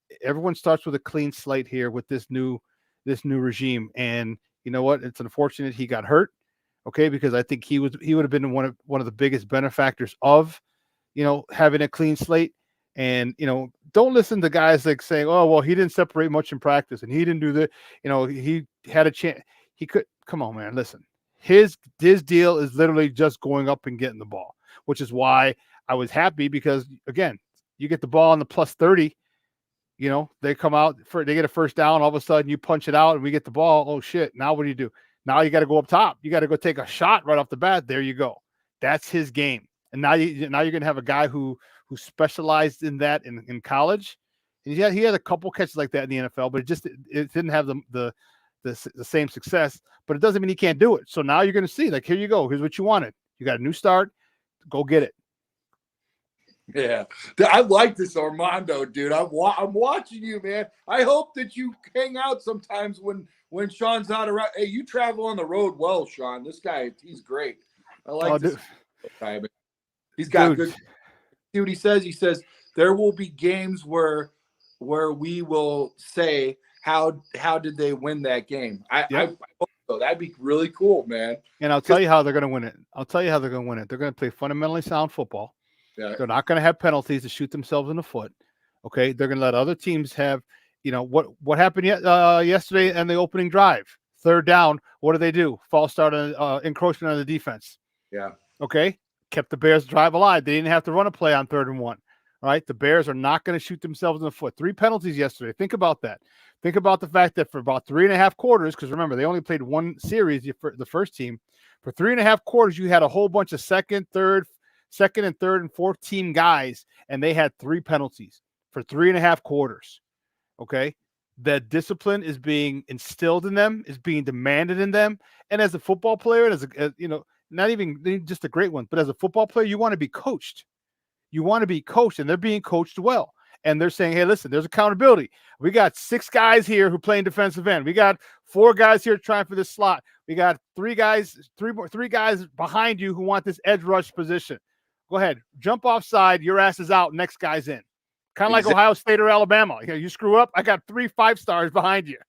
S2: starts with a clean slate here with this new regime. And you know what? It's unfortunate he got hurt. Okay, because I think he would have been one of the biggest benefactors of, having a clean slate. And don't listen to guys like saying, "Oh, well, he didn't separate much in practice and he didn't do that." He had a chance. He could. Come on, man. Listen, his deal is literally just going up and getting the ball, which is why I was happy, because again, you get the ball on the +30. You know, they come out for they get a first down. All of a sudden, you punch it out, and we get the ball. Oh shit! Now what do? Now you got to go up top. You got to go take a shot right off the bat. There you go. That's his game. And now you're gonna have a guy who specialized in that in college. And he had a couple catches like that in the NFL, but it didn't have the same success. But it doesn't mean he can't do it. So now you're gonna see, like, here you go. Here's what you wanted. You got a new start. Go get it.
S1: Yeah, I like this Armando, dude. I'm watching you, man. I hope that you hang out sometimes when Sean's not around. Hey, you travel on the road well, Sean. This guy, he's great. I like this guy. He's got good. See what he says? He says there will be games where we will say how did they win that game. I hope so. That'd be really cool, man.
S2: And I'll tell you how they're going to win it. I'll tell you how they're going to win it. They're going to play fundamentally sound football. Yeah. They're not going to have penalties to shoot themselves in the foot. Okay, they're going to let other teams have. You know what happened yesterday in the opening drive, third down. What do? False start on encroachment on the defense.
S1: Yeah.
S2: Okay, kept the Bears drive alive. They didn't have to run a play on 3rd and 1. All right, the Bears are not going to shoot themselves in the foot. 3 penalties yesterday. Think about that. Think about the fact that for about 3.5 quarters, because remember, they only played one series for the first team. For 3.5 quarters, you had a whole bunch of second and third and fourth team guys, and they had 3 penalties for 3.5 quarters. Okay, that discipline is being instilled in them, is being demanded in them. And as a football player, and as not even just a great one, but as a football player, you want to be coached. You want to be coached, and they're being coached well. And they're saying, hey, listen, there's accountability. We got 6 guys here who play in defensive end. We got 4 guys here trying for this slot. We got 3 guys behind you who want this edge rush position. Go ahead, jump offside. Your ass is out. Next guy's in. Kind of like Ohio State or Alabama. You screw up, I got 3 5-stars behind you.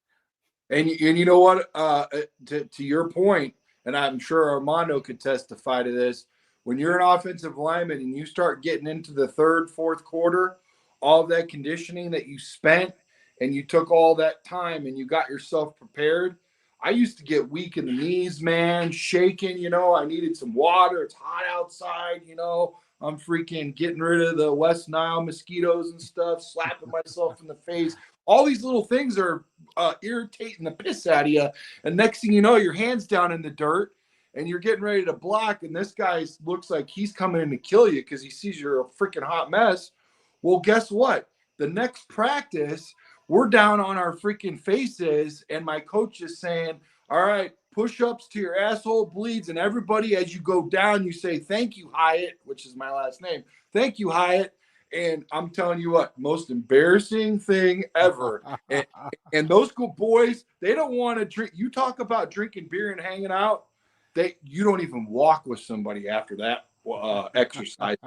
S1: And you know what? To your point, and I'm sure Armando could testify to this. When you're an offensive lineman and you start getting into the 3rd, 4th quarter, all of that conditioning that you spent and you took all that time and you got yourself prepared. I used to get weak in the knees, man, shaking. I needed some water. It's hot outside. I'm freaking getting rid of the West Nile mosquitoes and stuff, slapping myself in the face. All these little things are irritating the piss out of you. And next thing you know, your hand's down in the dirt and you're getting ready to block. And this guy looks like he's coming in to kill you because he sees you're a freaking hot mess. Well, guess what? The next practice, we're down on our freaking faces. And my coach is saying, all right, push-ups to your asshole bleeds. And everybody, as you go down, you say, thank you, Hyatt, which is my last name. Thank you, Hyatt. And I'm telling you what, most embarrassing thing ever. and those good boys, they don't want to drink. You talk about drinking beer and hanging out. You don't even walk with somebody after that exercise.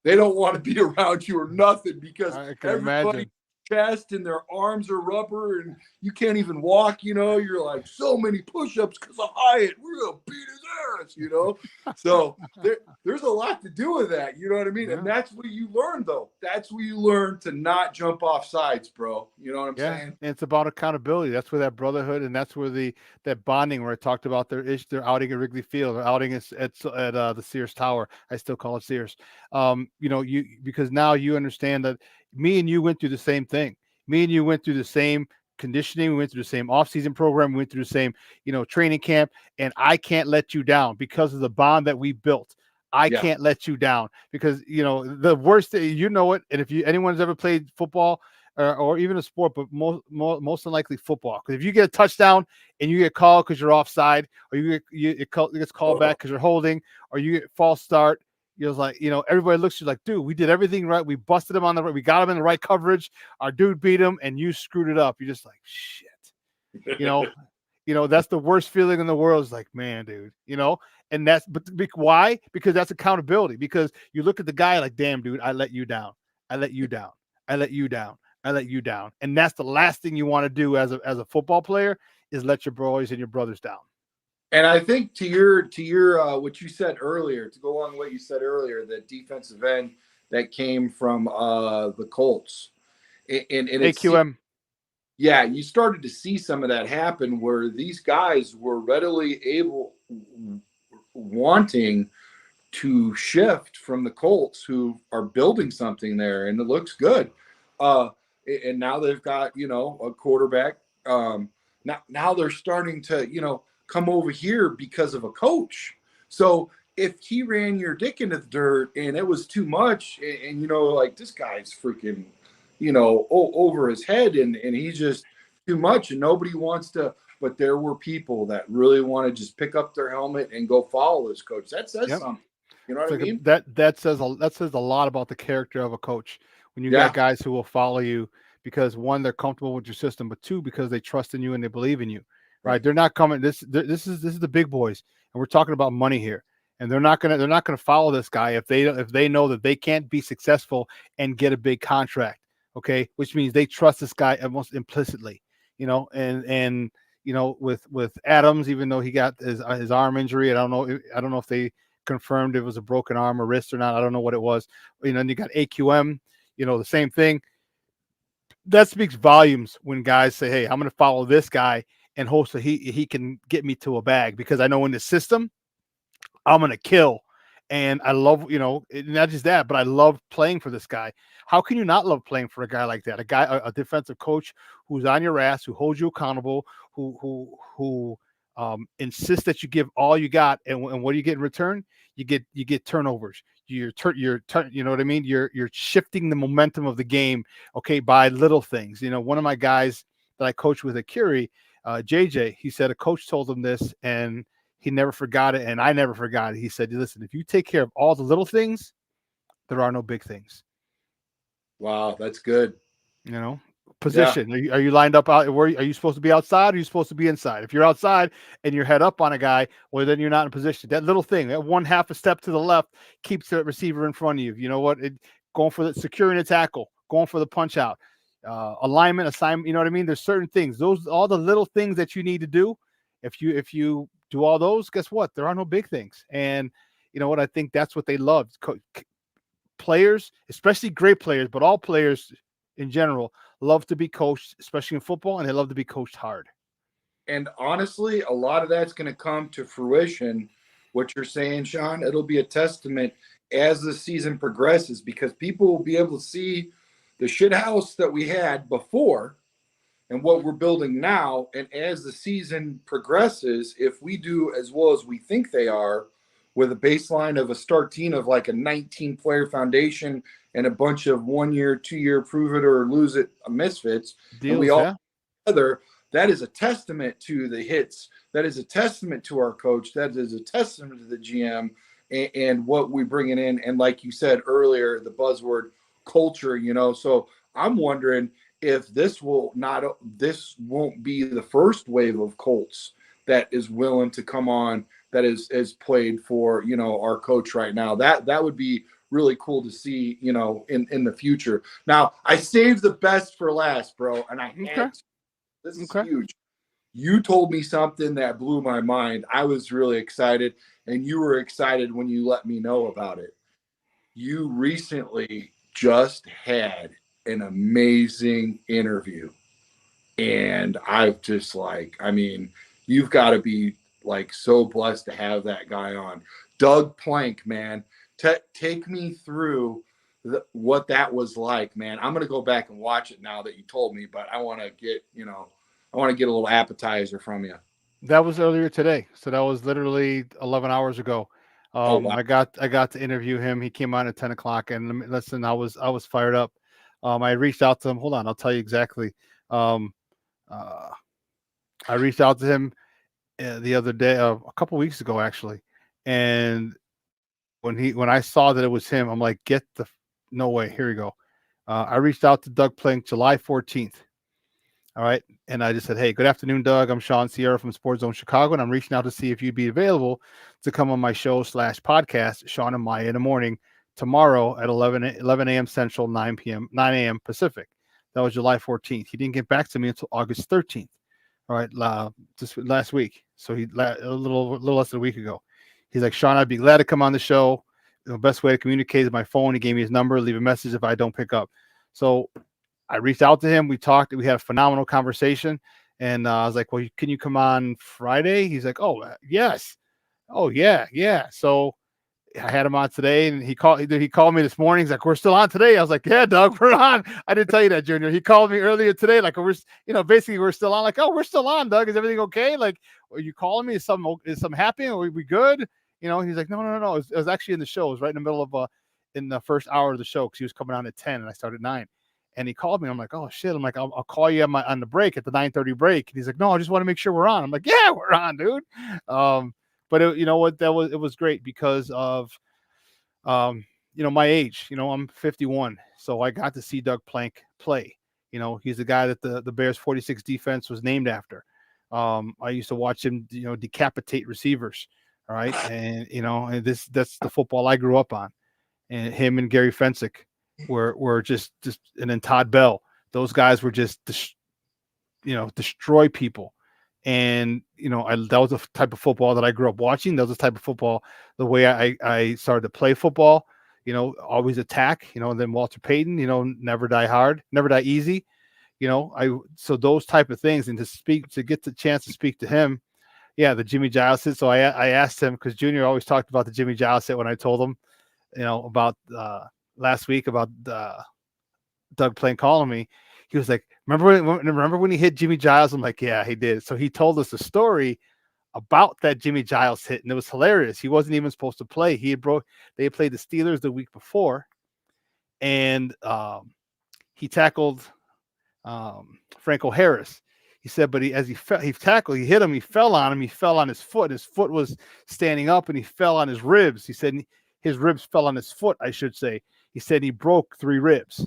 S1: They don't want to be around you or nothing because everybody chest and their arms are rubber and you can't even walk. You're like, so many push-ups because of Hyatt. We're gonna beat his ass. So there's a lot to do with that. You know what I mean? Yeah. And that's what you learn, though. That's where you learn to not jump off sides, bro. You know what I'm saying?
S2: And it's about accountability. That's where that brotherhood and that's where that bonding where I talked about their outing at Wrigley Field, their outing at the Sears Tower. I still call it Sears. Because now you understand that me and you went through the same thing. Me and you went through the same conditioning. We went through the same off-season program. We went through the same, training camp. And I can't let you down because of the bond that we built. I can't let you down because, the worst thing, it. And if anyone's ever played football or even a sport, but most likely football, because if you get a touchdown and you get called because you're offside, or it gets called back because you're holding, or you get false start, you're like, everybody looks at you like, dude, we did everything right. We busted him on the right. We got him in the right coverage. Our dude beat him, and you screwed it up. You're just like, shit. That's the worst feeling in the world. Is like, man, dude. And that's why? Because that's accountability. Because you look at the guy like, damn, dude, I let you down. I let you down. I let you down. I let you down. And that's the last thing you want to do as a football player is let your boys and your brothers down.
S1: And I think to your what you said earlier, to go along with what you said earlier, that defensive end that came from the Colts, and
S2: AQM.
S1: Yeah, you started to see some of that happen where these guys were readily wanting to shift from the Colts, who are building something there, and it looks good. and now they've got, a quarterback. Now they're starting to, come over here because of a coach. So if he ran your dick into the dirt and it was too much, and like this guy's freaking, over his head, and he's just too much, and nobody wants to. But there were people that really want to just pick up their helmet and go follow this coach. That says
S2: Yep.
S1: something. You know
S2: It's
S1: what I
S2: like
S1: mean?
S2: that says a lot about the character of a coach when you got
S1: Yeah.
S2: guys who will follow you because one, they're comfortable with your system, but two, because they trust in you and they believe in you. Right?
S1: Right.
S2: They're not coming. This is the big boys, and we're talking about money here. And they're not gonna follow this guy if they know that they can't be successful and get a big contract. Okay, which means they trust this guy almost implicitly. And with Adams, even though he got his arm injury, I don't know if they confirmed it was a broken arm or wrist or not. I don't know what it was. And you got AQM, the same thing. That speaks volumes when guys say, "Hey, I'm going to follow this guy and hope so he can get me to a bag because I know in the system I'm going to kill." And I love, not just that, but I love playing for this guy. How can you not love playing for a guy like that? A defensive coach who's on your ass, who holds you accountable, who insists that you give all you got, and what do you get in return? You get turnovers. You know what I mean? You're shifting the momentum of the game, okay, by little things. One of my guys that I coached with at Curie, JJ, he said a coach told him this, and he never forgot it, and I never forgot it. He said, "Listen, if you take care of all the little things, there are no big things."
S1: Wow, that's good.
S2: You know,
S1: Yeah.
S2: position. Are you lined up out? Where are you supposed to be outside? Or are you supposed to be inside? If you're outside and you're head up on a guy, well, then you're not in position. That little thing, that one half a step to the left, keeps the receiver in front of you. You know what? Going for the securing a tackle, going for the punch out, alignment, assignment. You know what I mean? There's certain things. Those all the little things that you need to do. If you do all those, guess what? There are no big things. And you know what? I think that's what they love. Players, especially great players, but all players in general love to be coached, especially in football, and they love to be coached hard.
S1: And honestly, a lot of that's going to come to fruition. What you're saying, Sean, it'll be a testament as the season progresses because people will be able to see the shit house that we had before and what we're building now. And as the season progresses, if we do as well as we think they are, with a baseline of a start team of like a 19 player foundation and a bunch of 1 year, 2 year prove it or lose it misfits, and we
S2: Deals,
S1: all
S2: yeah.
S1: together, that is a testament to the hits. That is a testament to our coach. That is a testament to the GM and what we bringing in. And like you said earlier, the buzzword culture. So I'm wondering if this won't be the first wave of Colts that is willing to come on that is played for our coach right now. That would be really cool to see in the future. Now I saved the best for last, bro, and I
S2: Okay.
S1: had to. This is
S2: Okay.
S1: huge. You told me something that blew my mind. I was really excited, and you were excited when you let me know about it. You recently just had an amazing interview. And I've just you've got to be like so blessed to have that guy on. Doug Plank, man. Take me through what that was like, man. I'm going to go back and watch it now that you told me, but I want to get a little appetizer from you.
S2: That was earlier today, so that was literally 11 hours ago.
S1: Oh, wow.
S2: I got to interview him. He came on at 10 o'clock, and listen, I was fired up. I reached out to him. Hold on, I'll tell you exactly. Um, uh, I reached out to him the other day, a couple weeks ago, actually, and when I saw that it was him, I'm like, get the no way. Here we go. I reached out to Doug Plank July 14th. All right. And I just said, "Hey, good afternoon, Doug. I'm Shawn Sierra from Sports Zone Chicago, and I'm reaching out to see if you'd be available to come on my show / podcast, Sean and Maya in the morning tomorrow at 11 a.m. Central, 9 a.m. Pacific." That was July 14th. He didn't get back to me until August 13th. All right. Just last week. So a little less than a week ago. He's like, "Sean, I'd be glad to come on the show. The best way to communicate is my phone." He gave me his number, leave a message if I don't pick up. So I reached out to him. We talked. We had a phenomenal conversation. And I was like, "Well, can you come on Friday?" He's like, "Oh, yes. Oh, yeah, yeah." So I had him on today, and he called me this morning. He's like, "We're still on today." I was like, "Yeah, Doug, we're on." I didn't tell you that, Junior. He called me earlier today, like basically we're still on. Like, "Oh, we're still on, Doug. Is everything okay? Like, are you calling me? Is something happening? Are we good?" He's like, "No, no, no, no. It was actually in the show. It was right in the middle of in the first hour of the show because he was coming on at 10 and I started at 9." And he called me. I'm like, "Oh shit!" I'm like, "I'll call you on the break at the 9:30 break." And he's like, "No, I just want to make sure we're on." I'm like, "Yeah, we're on, dude." But you know what? It was great because of my age. I'm 51, so I got to see Doug Plank play. He's the guy that the Bears 46 defense was named after. I used to watch him, decapitate receivers. All right, and that's the football I grew up on. And him and Gary Fensick were just and then Todd Bell. Those guys were just destroy people. And that was the type of football that I grew up watching. That was the type of football, the way I started to play football. Always attack. And then Walter Payton. Never die hard, never die easy. So those type of things, and to get the chance to speak to him. Yeah, the Jimmy Giles hit. So I asked him, because Junior always talked about the Jimmy Giles hit when I told him, about last week about Doug Plank calling me. He was like, remember when he hit Jimmy Giles? I'm like, yeah, he did. So he told us a story about that Jimmy Giles hit, and it was hilarious. He wasn't even supposed to play. They had played the Steelers the week before, and he tackled Franco Harris. He said, but he hit him, he fell on him, he fell on his foot. His foot was standing up and he fell on his ribs. He said his ribs fell on his foot, I should say. He said he broke 3 ribs.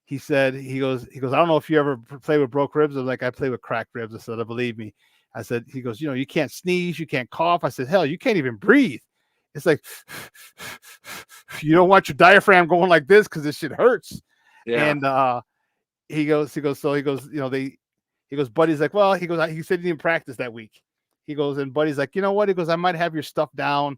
S2: He goes, I don't know if you ever play with broke ribs. I'm like, I play with cracked ribs. I said, believe me. I said, he goes, you can't sneeze, you can't cough. I said, hell, you can't even breathe. It's like, you don't want your diaphragm going like this because this shit hurts. Yeah. And he goes, Buddy's like, well, he said he didn't practice that week. He goes, and Buddy's like, you know what? He goes, I might have your stuff down,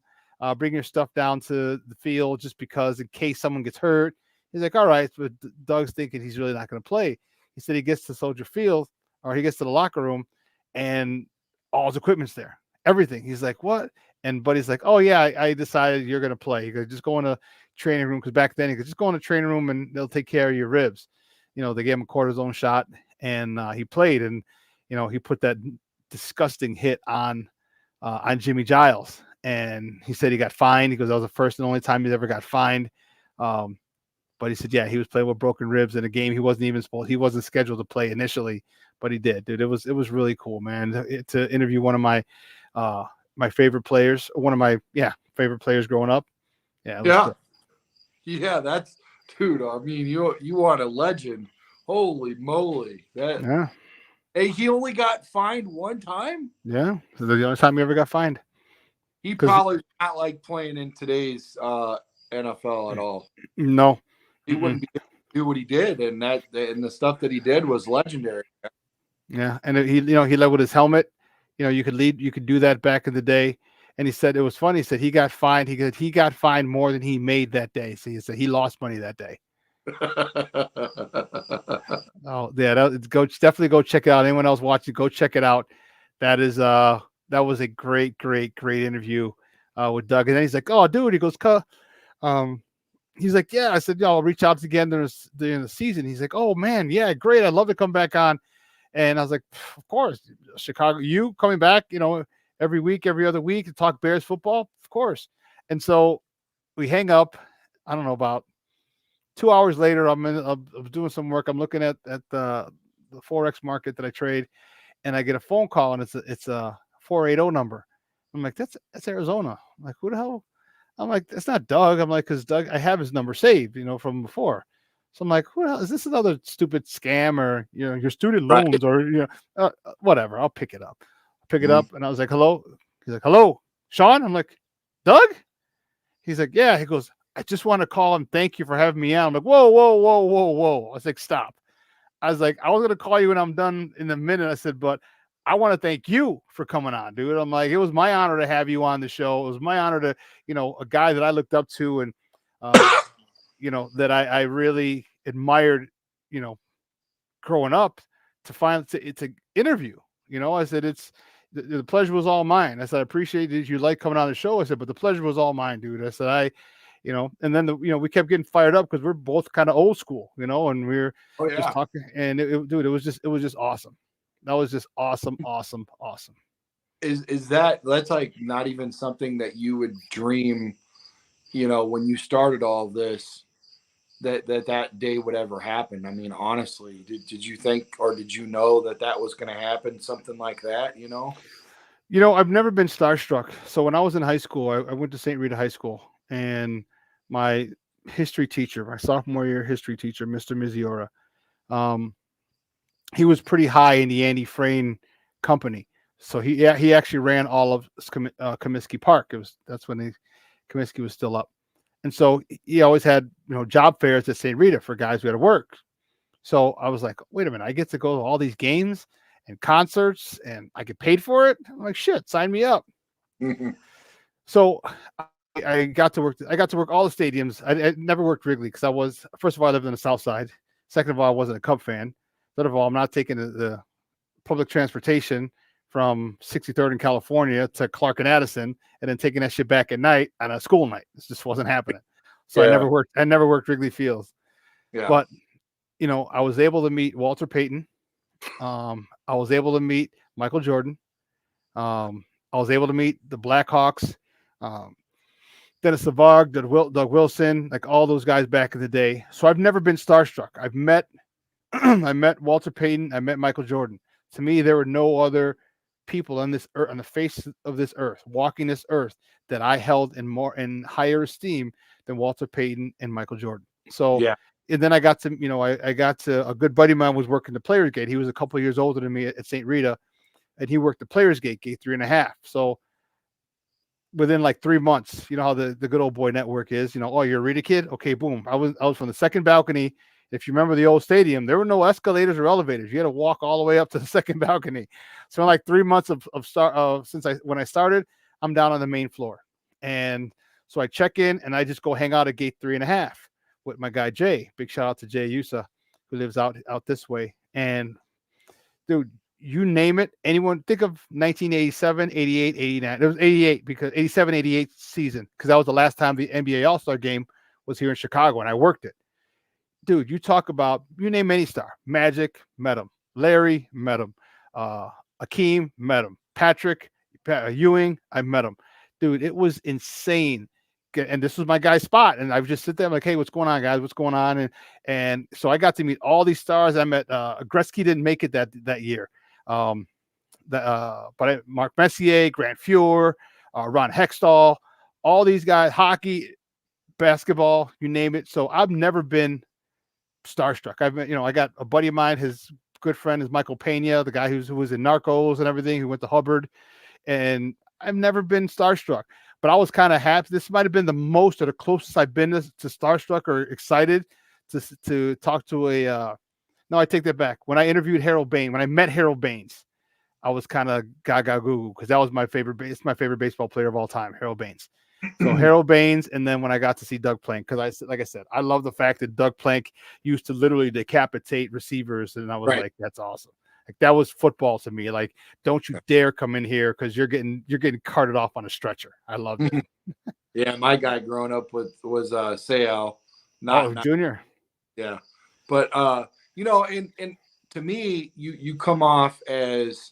S2: bring your stuff down to the field just because in case someone gets hurt. He's like, all right, but Doug's thinking he's really not going to play. He said he gets to Soldier Field, or he gets to the locker room, and all his equipment's there, everything. He's like, what? And Buddy's like, oh yeah, I decided you're going to play. He goes, just go in a training room, because back then he could just go in a training room and they'll take care of your ribs. They gave him a cortisone shot, and he played, and he put that disgusting hit on Jimmy Giles, and he said he got fined. He goes, that was the first and only time he's ever got fined. But he said, yeah, he was playing with broken ribs in a game he wasn't scheduled to play initially, but he did, dude. It was really cool, man, to interview one of my my favorite players, one of my favorite players growing up.
S1: Yeah, yeah, that's, dude. I mean, you want a legend. Holy moly!
S2: Yeah.
S1: Hey, he only got fined one time?
S2: Yeah. So the only time he ever got fined.
S1: He probably not like playing in today's NFL at all.
S2: No.
S1: He wouldn't be able to do what he did, and the stuff that he did was legendary.
S2: Yeah. And he led with his helmet. You could do that back in the day. And he said it was funny. He said he got fined. He got fined more than he made that day. So he said he lost money that day. Oh yeah, definitely go check it out. Anyone else watching, go check it out. That was a great interview with Doug. And then he's like, oh dude, he goes, he's like, yeah. I said, yeah, I'll reach out again during the season. He's like, oh man, yeah, great, I'd love to come back on. And I was like, of course, Chicago, you coming back, every week, every other week to talk Bears football, of course. And so we hang up. I don't know, about 2 hours later, I'm doing some work. I'm looking at the Forex market that I trade, and I get a phone call, and it's a 480 number. I'm like, that's Arizona. I'm like, who the hell? I'm like, that's not Doug. I'm like, because Doug, I have his number saved, from before. So I'm like, who the hell is this? Another stupid scam, or your student loans, or whatever. I'll pick it up. Pick it up, and I was like, hello. He's like, hello, Shawn. I'm like, Doug. He's like, yeah. He goes, I just want to call him. Thank you for having me on. I'm like, whoa, whoa, whoa, whoa, whoa. I was like, stop. I was like, I was going to call you when I'm done in a minute. I said, but I want to thank you for coming on, dude. I'm like, it was my honor to have you on the show. It was my honor to, a guy that I looked up to, and, that I really admired, growing up, to interview. I said, the pleasure was all mine. I said, I appreciate that you like coming on the show. I said, but the pleasure was all mine, dude. I said, and then we kept getting fired up because we're both kind of old school, and we were
S1: Oh
S2: just
S1: yeah.
S2: talking, and dude, it was just awesome. That was just awesome, awesome, awesome.
S1: Is that's like not even something that you would dream, when you started all this, that day would ever happen? I mean, honestly, did you think, or did you know that was going to happen, something like that?
S2: I've never been starstruck. So when I was in high school, I went to St. Rita High School, and my history teacher, my sophomore year history teacher, Mr. Miziora, um, he was pretty high in the Andy Frain company. So he actually ran all of Comiskey Park. That's when Comiskey was still up, and so he always had job fairs at St. Rita for guys who had to work. So I was like, wait a minute, I get to go to all these games and concerts, and I get paid for it. I'm like, shit, sign me up. So I got to work. I got to work all the stadiums. I never worked Wrigley because first of all, I lived on the South Side. Second of all, I wasn't a Cub fan. Third of all, I'm not taking the public transportation from 63rd in California to Clark and Addison, and then taking that shit back at night on a school night. This just wasn't happening. So
S1: Yeah.
S2: I never worked Wrigley Fields.
S1: Yeah.
S2: But I was able to meet Walter Payton. I was able to meet Michael Jordan. I was able to meet the Blackhawks, Dennis Savard, Doug Wilson, like all those guys back in the day. So I've never been starstruck. I've met I met Walter Payton. I met Michael Jordan. To me, there were no other people on this earth, on the face of this earth, walking this earth, that I held in higher esteem than Walter Payton and Michael Jordan. So,
S1: Yeah.
S2: and then I got to, I got to, a good buddy of mine was working the Players Gate. He was a couple of years older than me at St. Rita, and he worked the Players Gate, gate 3.5. So within like 3 months, you know how the good old boy network is, oh, you're a Rita kid? Okay, boom. I was from the second balcony. If you remember the old stadium, there were no escalators or elevators. You had to walk all the way up to the second balcony. So in like 3 months when I started, I'm down on the main floor. And so I check in and I just go hang out at gate 3.5 with my guy Jay. Big shout out to Jay Yusa, who lives out this way. And dude, you name it, anyone, think of 1987, 88, 89. It was 88 because 87, 88 season, because that was the last time the NBA All-Star game was here in Chicago, and I worked it. Dude, you name any star. Magic, met him. Larry, met him. Akeem, met him. Patrick Ewing, I met him. Dude, it was insane. And this was my guy's spot. And I would just sit there, I'm like, hey, what's going on, guys? What's going on? And so I got to meet all these stars. I met Gretzky didn't make it that year. But Mark Messier, Grant Fuhr, Ron Hextall, all these guys, hockey, basketball, you name it. So I've never been starstruck. I got a buddy of mine, his good friend is Michael Pena, the guy who was in Narcos and everything, who went to Hubbard, and I've never been starstruck. But I was kind of happy. This might have been the most or the closest I've been to starstruck or excited to talk to a. No, I take that back. When I interviewed Harold Baines, when I met Harold Baines, I was kind of gaga goo because that was my favorite. It's my favorite baseball player of all time, Harold Baines. So Harold Baines, and then when I got to see Doug Plank, because like I said, I love the fact that Doug Plank used to literally decapitate receivers, and I was like, that's awesome. Like that was football to me. Like, don't you dare come in here because you're getting carted off on a stretcher. I loved it.
S1: Yeah, my guy growing up with was Sayal,
S2: not Junior.
S1: Yeah, but and to me, you come off as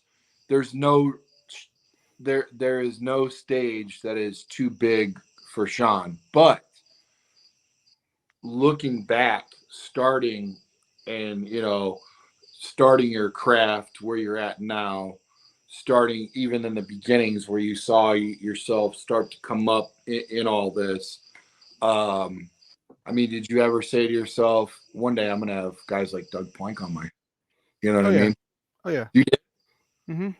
S1: there is no stage that is too big for Shawn. But looking back, starting your craft where you're at now, starting even in the beginnings where you saw yourself start to come up in all this. I mean, did you ever say to yourself, one day I'm going to have guys like Doug Plank on you know what I mean?
S2: Oh yeah.
S1: You did?
S2: Mm-hmm.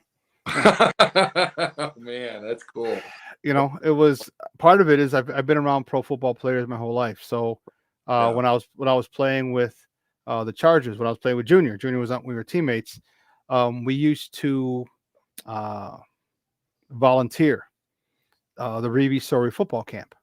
S1: Oh, man, that's cool.
S2: It was part of it is I've been around pro football players my whole life. So when I was playing with the Chargers, when I was playing with Junior was we were teammates. We used to volunteer the Reeve Sorry football camp.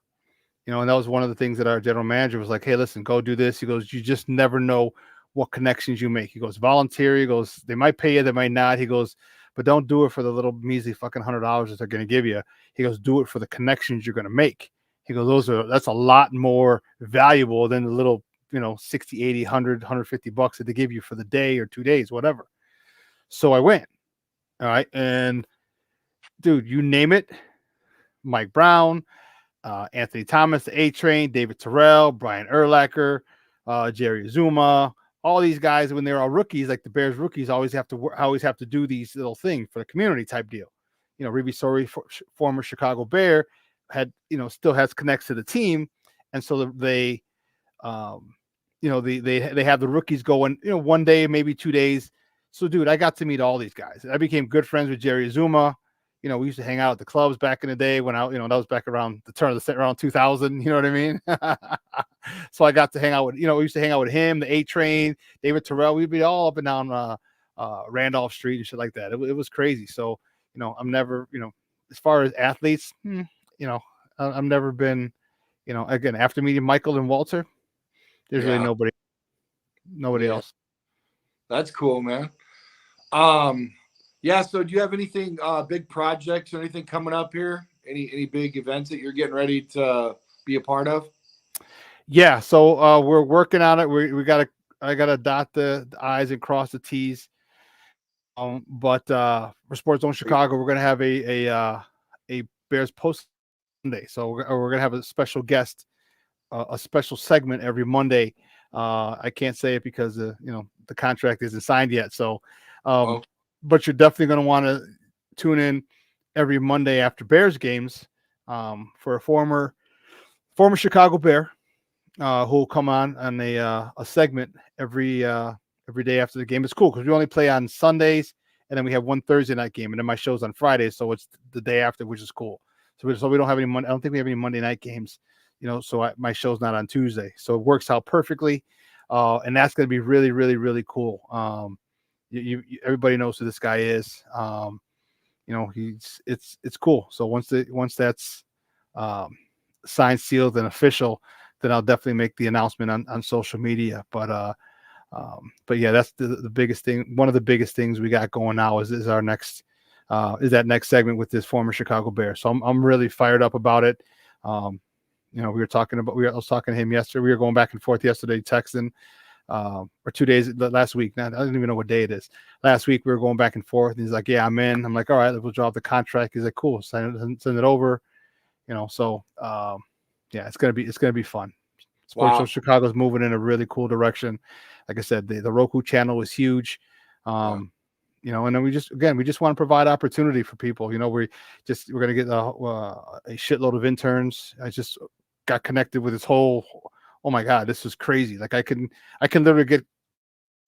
S2: And that was one of the things that our general manager was like, hey, listen, go do this. He goes, you just never know what connections you make. He goes, volunteer. He goes, they might pay you, they might not. He goes, but don't do it for the little measly fucking $100 that they're going to give you. He goes, do it for the connections you're going to make. He goes, that's a lot more valuable than the little, 60, 80, 100, $150 that they give you for the day or 2 days, whatever. So I went. All right. And dude, you name it. Mike Brown, Anthony Thomas, the A Train, David Terrell, Brian Urlacher, Jerry Azuma, all these guys when they're all rookies, like the Bears rookies, always have to do these little things for the community type deal. Reeve Sorey, former Chicago Bear, had still has connects to the team, and so they they have the rookies going 1 day, maybe 2 days. So dude, I got to meet all these guys. I became good friends with Jerry Azuma. We used to hang out at the clubs back in the day when that was back around the turn of the around 2000. You know what I mean? So I got to hang out with, we used to hang out with him, the A Train, David Terrell. We'd be all up and down Randolph Street and shit like that. It was crazy. So, I'm never, as far as athletes, I've never been, again, after meeting Michael and Walter, there's really nobody else.
S1: That's cool, man. Yeah. So do you have anything, big projects or anything coming up here? Any big events that you're getting ready to be a part of?
S2: Yeah. So we're working on it. I gotta dot the I's and cross the T's. But for Sports Zone Chicago, we're gonna have a Bears post Monday. So we're gonna have a special guest, a special segment every Monday. I can't say it because the contract isn't signed yet. So, but you're definitely going to want to tune in every Monday after Bears games for a former Chicago Bear who will come on a segment every day after the game. It's cool because we only play on Sundays, and then we have one Thursday night game, and then my show's on Fridays, so it's the day after, which is cool. So we don't have any I don't think we have any Monday night games. So my show's not on Tuesday, so it works out perfectly, and that's going to be really, really, really cool. Everybody knows who this guy is. It's cool. So once that's signed, sealed, and official, then I'll definitely make the announcement on social media. But yeah, that's the biggest thing. One of the biggest things we got going now is our next that next segment with this former Chicago Bear. So I'm really fired up about it. I was talking to him yesterday. We were going back and forth yesterday, texting, or 2 days last week. Now, I don't even know what day it is. Last week we were going back and forth, and he's like, "Yeah, I'm in." I'm like, "All right, we'll drop the contract." He's like, "Cool, send it over." So yeah, it's gonna be fun. Sports Show Chicago's moving in a really cool direction. Like I said, the Roku channel is huge. And then we just want to provide opportunity for people. We're going to get a shitload of interns. I just got connected with this whole, oh my God, this is crazy. Like I can literally get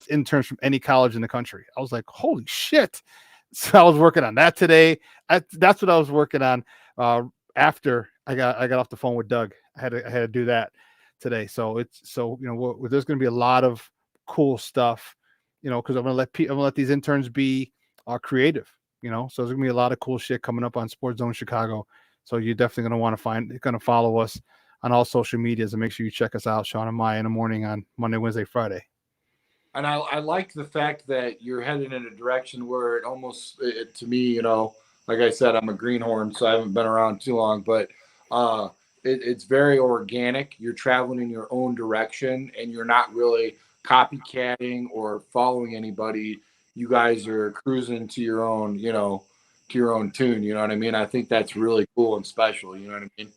S2: interns from any college in the country. I was like, holy shit. So I was working on that today. That's what I was working on after I got off the phone with Doug. I had to do that today. So there's going to be a lot of cool stuff, because I'm going to let these interns be creative, so there's gonna be a lot of cool shit coming up on Sports Zone Chicago. So you're definitely going to want to follow us on all social medias, and make sure you check us out, Shawn and Maya, in the morning on Monday, Wednesday, Friday.
S1: And I like the fact that you're headed in a direction where it almost, to me, like I said, I'm a greenhorn, so I haven't been around too long, but it's very organic. You're traveling in your own direction, and you're not really copycatting or following anybody. You guys are cruising to your own, tune. You know what I mean? I think that's really cool and special. You know what I mean?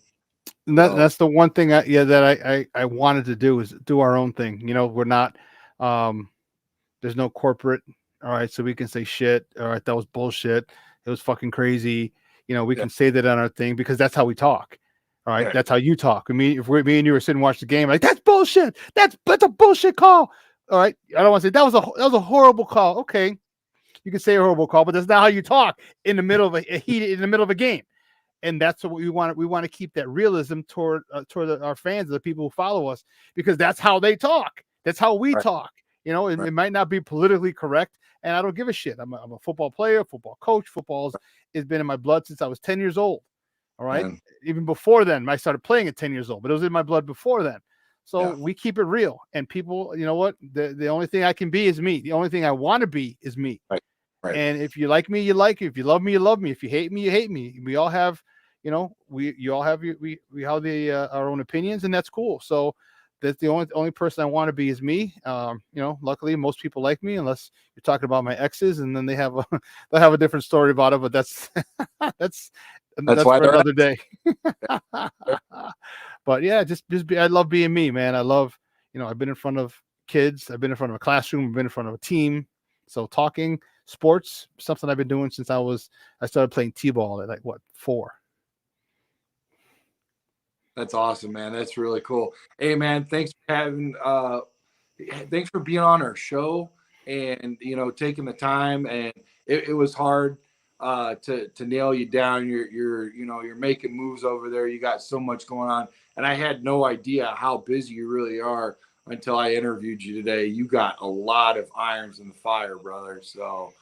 S2: And that's the one thing that I wanted to do, is do our own thing. We're not, there's no corporate. All right. So we can say shit. All right. That was bullshit. It was fucking crazy. We can say that on our thing because that's how we talk. All right. That's how you talk. If me and you were sitting and watch the game, like, that's bullshit. That's a bullshit call. All right. I don't want to say that was a horrible call. Okay. You can say a horrible call, but that's not how you talk in the middle of in the middle of a game. And that's what we want. We want to keep that realism toward our fans, the people who follow us, because that's how they talk. That's how we talk. It might not be politically correct, and I don't give a shit. I'm a football player, football coach. Football has been in my blood since I was 10 years old. All right. Even before then, I started playing at 10 years old, but it was in my blood before then. So we keep it real, and people, you know what? The only thing I can be is me. The only thing I want to be is me.
S1: Right. Right.
S2: And if you like me, you like me. If you love me, you love me. If you hate me, you hate me. We all have, you all have we have our own opinions, and that's cool. So that's the only person I want to be is me. Luckily most people like me, unless you're talking about my exes, and then they have a they'll have a different story about it. But that's that's
S1: That's
S2: that's
S1: why
S2: for
S1: they're
S2: another day.
S1: there.
S2: But yeah, just be, I love being me, man. I love, I've been in front of kids, I've been in front of a classroom, I've been in front of a team. So talking sports, something I've been doing since I started playing t-ball at like what 4.
S1: That's awesome, man. That's really cool. Hey, man, thanks for being on our show and taking the time. And it was hard to nail you down. You're making moves over there. You got so much going on, and I had no idea how busy you really are until I interviewed you today. You got a lot of irons in the fire, brother. So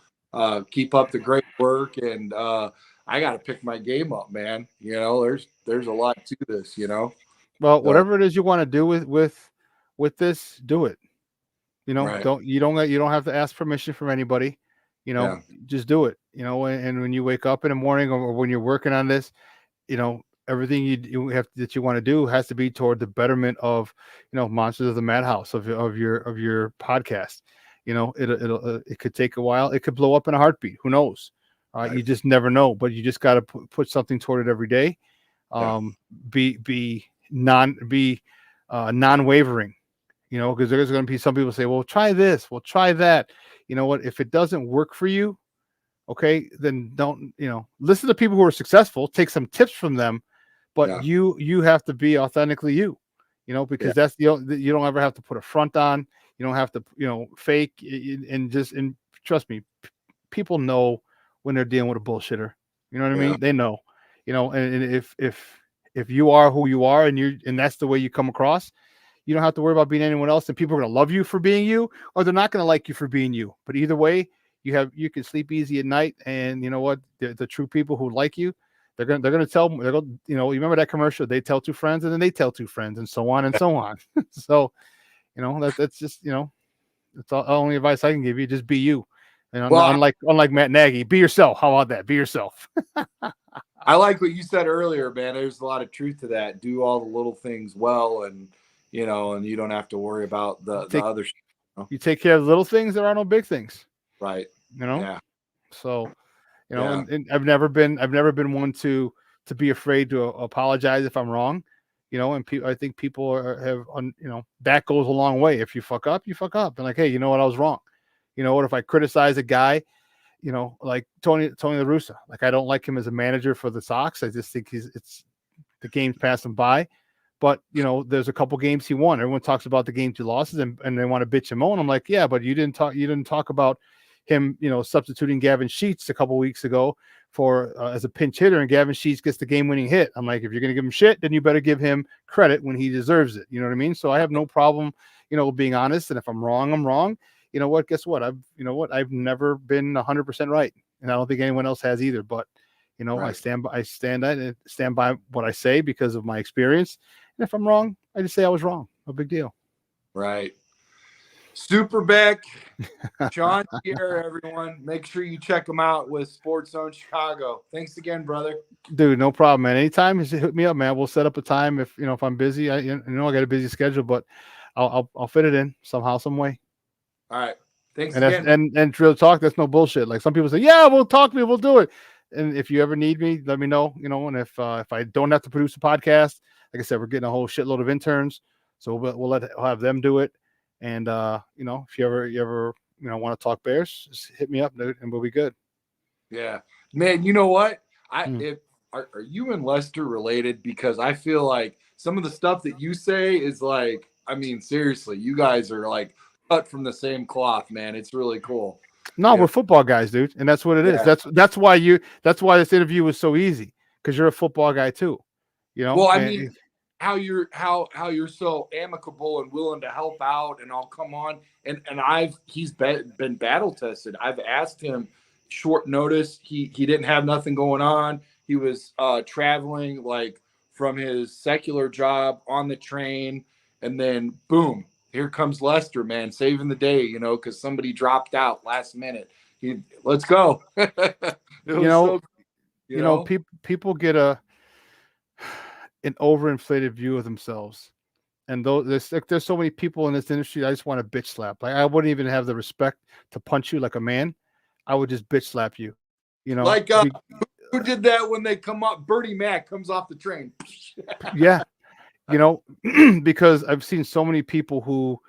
S1: keep up the great work, and I got to pick my game up, man. There's a lot to this.
S2: Well,
S1: So
S2: whatever it is you want to do with this, do it.
S1: right,
S2: You don't have to ask permission from anybody.
S1: yeah,
S2: Just do it. And when you wake up in the morning, or when you're working on this, everything you have that you want to do has to be toward the betterment of Monsters of the Madhouse, of your podcast. It could take a while, it could blow up in a heartbeat, who knows.
S1: right,
S2: You just never know, but you just got to put something toward it every day.
S1: yeah,
S2: Be non-wavering, because there's going to be some people say, well, try this, well, try that. You know what, if it doesn't work for you, okay, then don't, listen to people who are successful, take some tips from them, but
S1: yeah,
S2: you have to be authentically you,
S1: yeah,
S2: because that's you don't ever have to put a front on. You don't have to, fake, and trust me, people know when they're dealing with a bullshitter. You know what I
S1: yeah,
S2: mean? They know, and if you are who you are, and that's the way you come across, you don't have to worry about being anyone else, and people are going to love you for being you, or they're not going to like you for being you. But either way, you can sleep easy at night, and you know what? The true people who like you, they're gonna tell, you remember that commercial? They tell two friends, and then they tell two friends, and so on and so on. So that's just that's all only advice I can give you. Just be you. And
S1: well,
S2: unlike Matt Nagy, be yourself. How about that? Be yourself.
S1: I like what you said earlier, man. There's a lot of truth to that. Do all the little things well, and you don't have to worry about the
S2: take
S1: other shit,
S2: you take care of the little things. There are no big things.
S1: right?
S2: You know.
S1: Yeah,
S2: So
S1: yeah,
S2: and I've never been one to be afraid to apologize if I'm wrong. And I think people that goes a long way. If you fuck up, you fuck up, and like, hey, you know what, I was wrong. What if I criticize a guy, like Tony La Russa, like I don't like him as a manager for the Sox. I just think it's the game's passing by. But there's a couple games he won. Everyone talks about the games he lost, and they want to bitch him on. I'm like, yeah, but you didn't talk about him, substituting Gavin Sheets a couple weeks ago for as a pinch hitter, and Gavin Sheets gets the game-winning hit. I'm like, if you're going to give him shit, then you better give him credit when he deserves it. You know what I mean? So I have no problem, being honest. And if I'm wrong, I'm wrong. You know what? Guess what? I've never been 100% right, and I don't think anyone else has either. But I
S1: right,
S2: stand by what I say because of my experience. And if I'm wrong, I just say I was wrong. No big deal.
S1: right. Superbeck, Shawn Sierra, everyone. Make sure you check him out with Sports Zone Chicago. Thanks again, brother.
S2: Dude, no problem, man. Anytime, just hit me up, man. We'll set up a time if I'm busy. I got a busy schedule, but I'll fit it in somehow, some way.
S1: All right. Thanks
S2: And that's
S1: again.
S2: and real talk. That's no bullshit. Like some people say, yeah, we'll talk to me, we'll do it. And if you ever need me, let me know. And if I don't have to produce a podcast, like I said, we're getting a whole shitload of interns, so we'll have them do it. And if you ever want to talk Bears, just hit me up, dude, and we'll be good.
S1: Yeah, man. You know what?
S2: Mm.
S1: If are you and Lester related? Because I feel like some of the stuff that you say is like, I mean, seriously, you guys are like cut from the same cloth, man. It's really cool.
S2: No,
S1: You know?
S2: we're football guys, dude, and that's what it is.
S1: Yeah.
S2: That's why this interview was so easy, because you're a football guy too.
S1: Well, I mean,
S2: And
S1: how you're so amicable and willing to help out, and I'll come on, and he's been battle tested. I've asked him short notice. He didn't have nothing going on. He was traveling like from his secular job on the train, and then boom, here comes Lester, man, saving the day, because somebody dropped out last minute. let's go. It
S2: You
S1: was
S2: know,
S1: so, you know,
S2: people get an overinflated view of themselves. And though there's so many people in this industry, I just want to bitch slap. Like I wouldn't even have the respect to punch you like a man. I would just bitch slap you. You know,
S1: like who did that when they come up? Bertie Mac comes off the train.
S2: yeah, because I've seen so many people who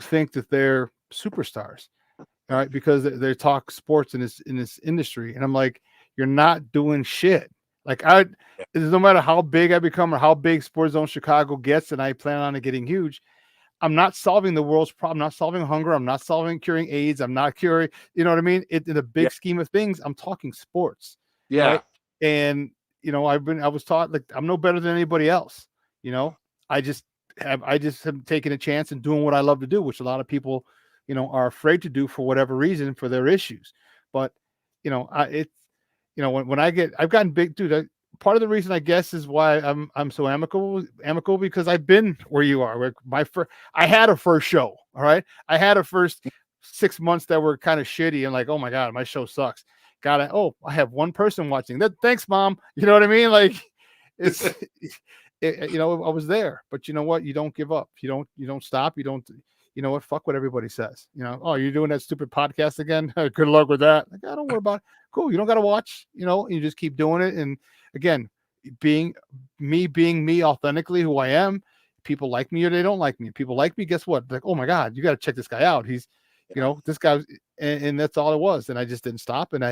S2: think that they're superstars, all right, because they talk sports in this industry, and I'm like, you're not doing shit. Like no matter how big I become or how big Sports Zone Chicago gets, and I plan on it getting huge, I'm not solving the world's problem. I'm not solving hunger. I'm not curing AIDS. I'm not curing, you know what I mean? In the
S1: Yeah.
S2: big scheme of things, I'm talking sports.
S1: Yeah.
S2: Right. And, I was taught like I'm no better than anybody else. You know, I just have taken a chance and doing what I love to do, which a lot of people, are afraid to do for whatever reason for their issues. But, it's, when I've gotten big, dude. Part of the reason I guess is why I'm so amicable because I've been where you are. Where I had a first show. All right, I had a first 6 months that were kind of shitty and like, oh my god, my show sucks. I have one person watching that. Thanks, mom. You know what I mean? Like, it's I was there, but you know what? You don't give up. You don't stop. You don't. You know what? Fuck what everybody says. Oh, you're doing that stupid podcast again. Good luck with that. Like, I don't worry about it. Cool. You don't got to watch. You just keep doing it. And again, being me authentically who I am. People like me or they don't like me. People like me. Guess what? Like, oh my god, you got to check this guy out. He's, this guy, and that's all it was. And I just didn't stop. And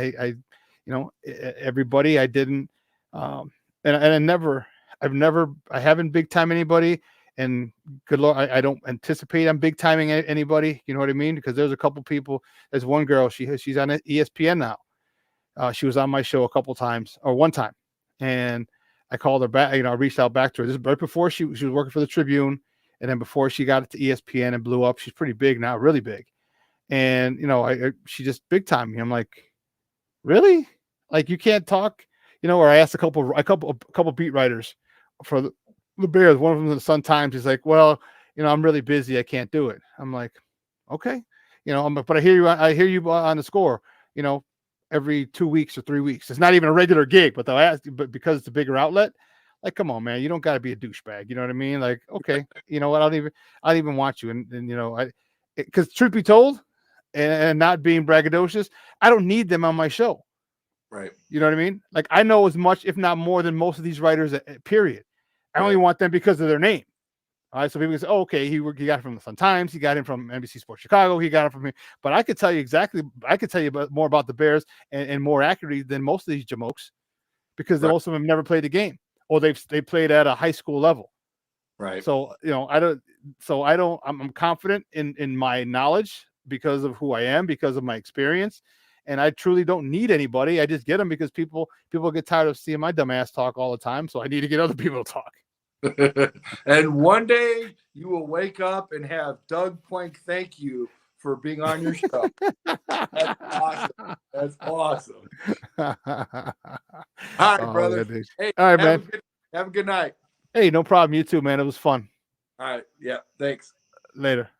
S2: everybody, I didn't, and I haven't big time anybody. And good Lord, I don't anticipate I'm big timing anybody. You know what I mean? Because there's a couple people. There's one girl. She's on ESPN now. She was on my show a couple times or one time, and I called her back. I reached out back to her. This is right before she was working for the Tribune, and then before she got to ESPN and blew up. She's pretty big now, really big. And she just big time me. I'm like, really? Like you can't talk? Or I asked a couple beat writers for the Bears. One of them, the Sun Times, is like, well, I'm really busy. I can't do it. I'm like, okay, but I hear you on the Score. Every 2 weeks or 3 weeks. It's not even a regular gig, but they'll ask. But because it's a bigger outlet, like, come on, man, you don't got to be a douchebag. You know what I mean? Like, okay, you know what? I don't even want you. And because truth be told, and not being braggadocious, I don't need them on my show.
S1: Right.
S2: You know what I mean? Like I know as much, if not more, than most of these writers. Period. I only want them because of their name. All right, so people can say, "Oh, okay, he got it from the Sun Times, he got him from NBC Sports Chicago, he got it from here." But I could tell you more about the Bears and more accurately than most of these jamokes, because most of them never played the game, or they played at a high school level.
S1: Right.
S2: So I'm confident in my knowledge because of who I am, because of my experience, and I truly don't need anybody. I just get them because people get tired of seeing my dumb ass talk all the time, so I need to get other people to talk.
S1: And one day you will wake up and have Doug Plank thank you for being on your show. That's awesome. That's awesome. All right, brother. Hey,
S2: all right, man.
S1: Have a good night.
S2: Hey, no problem. You too, man. It was fun.
S1: All right. Yeah. Thanks.
S2: Later.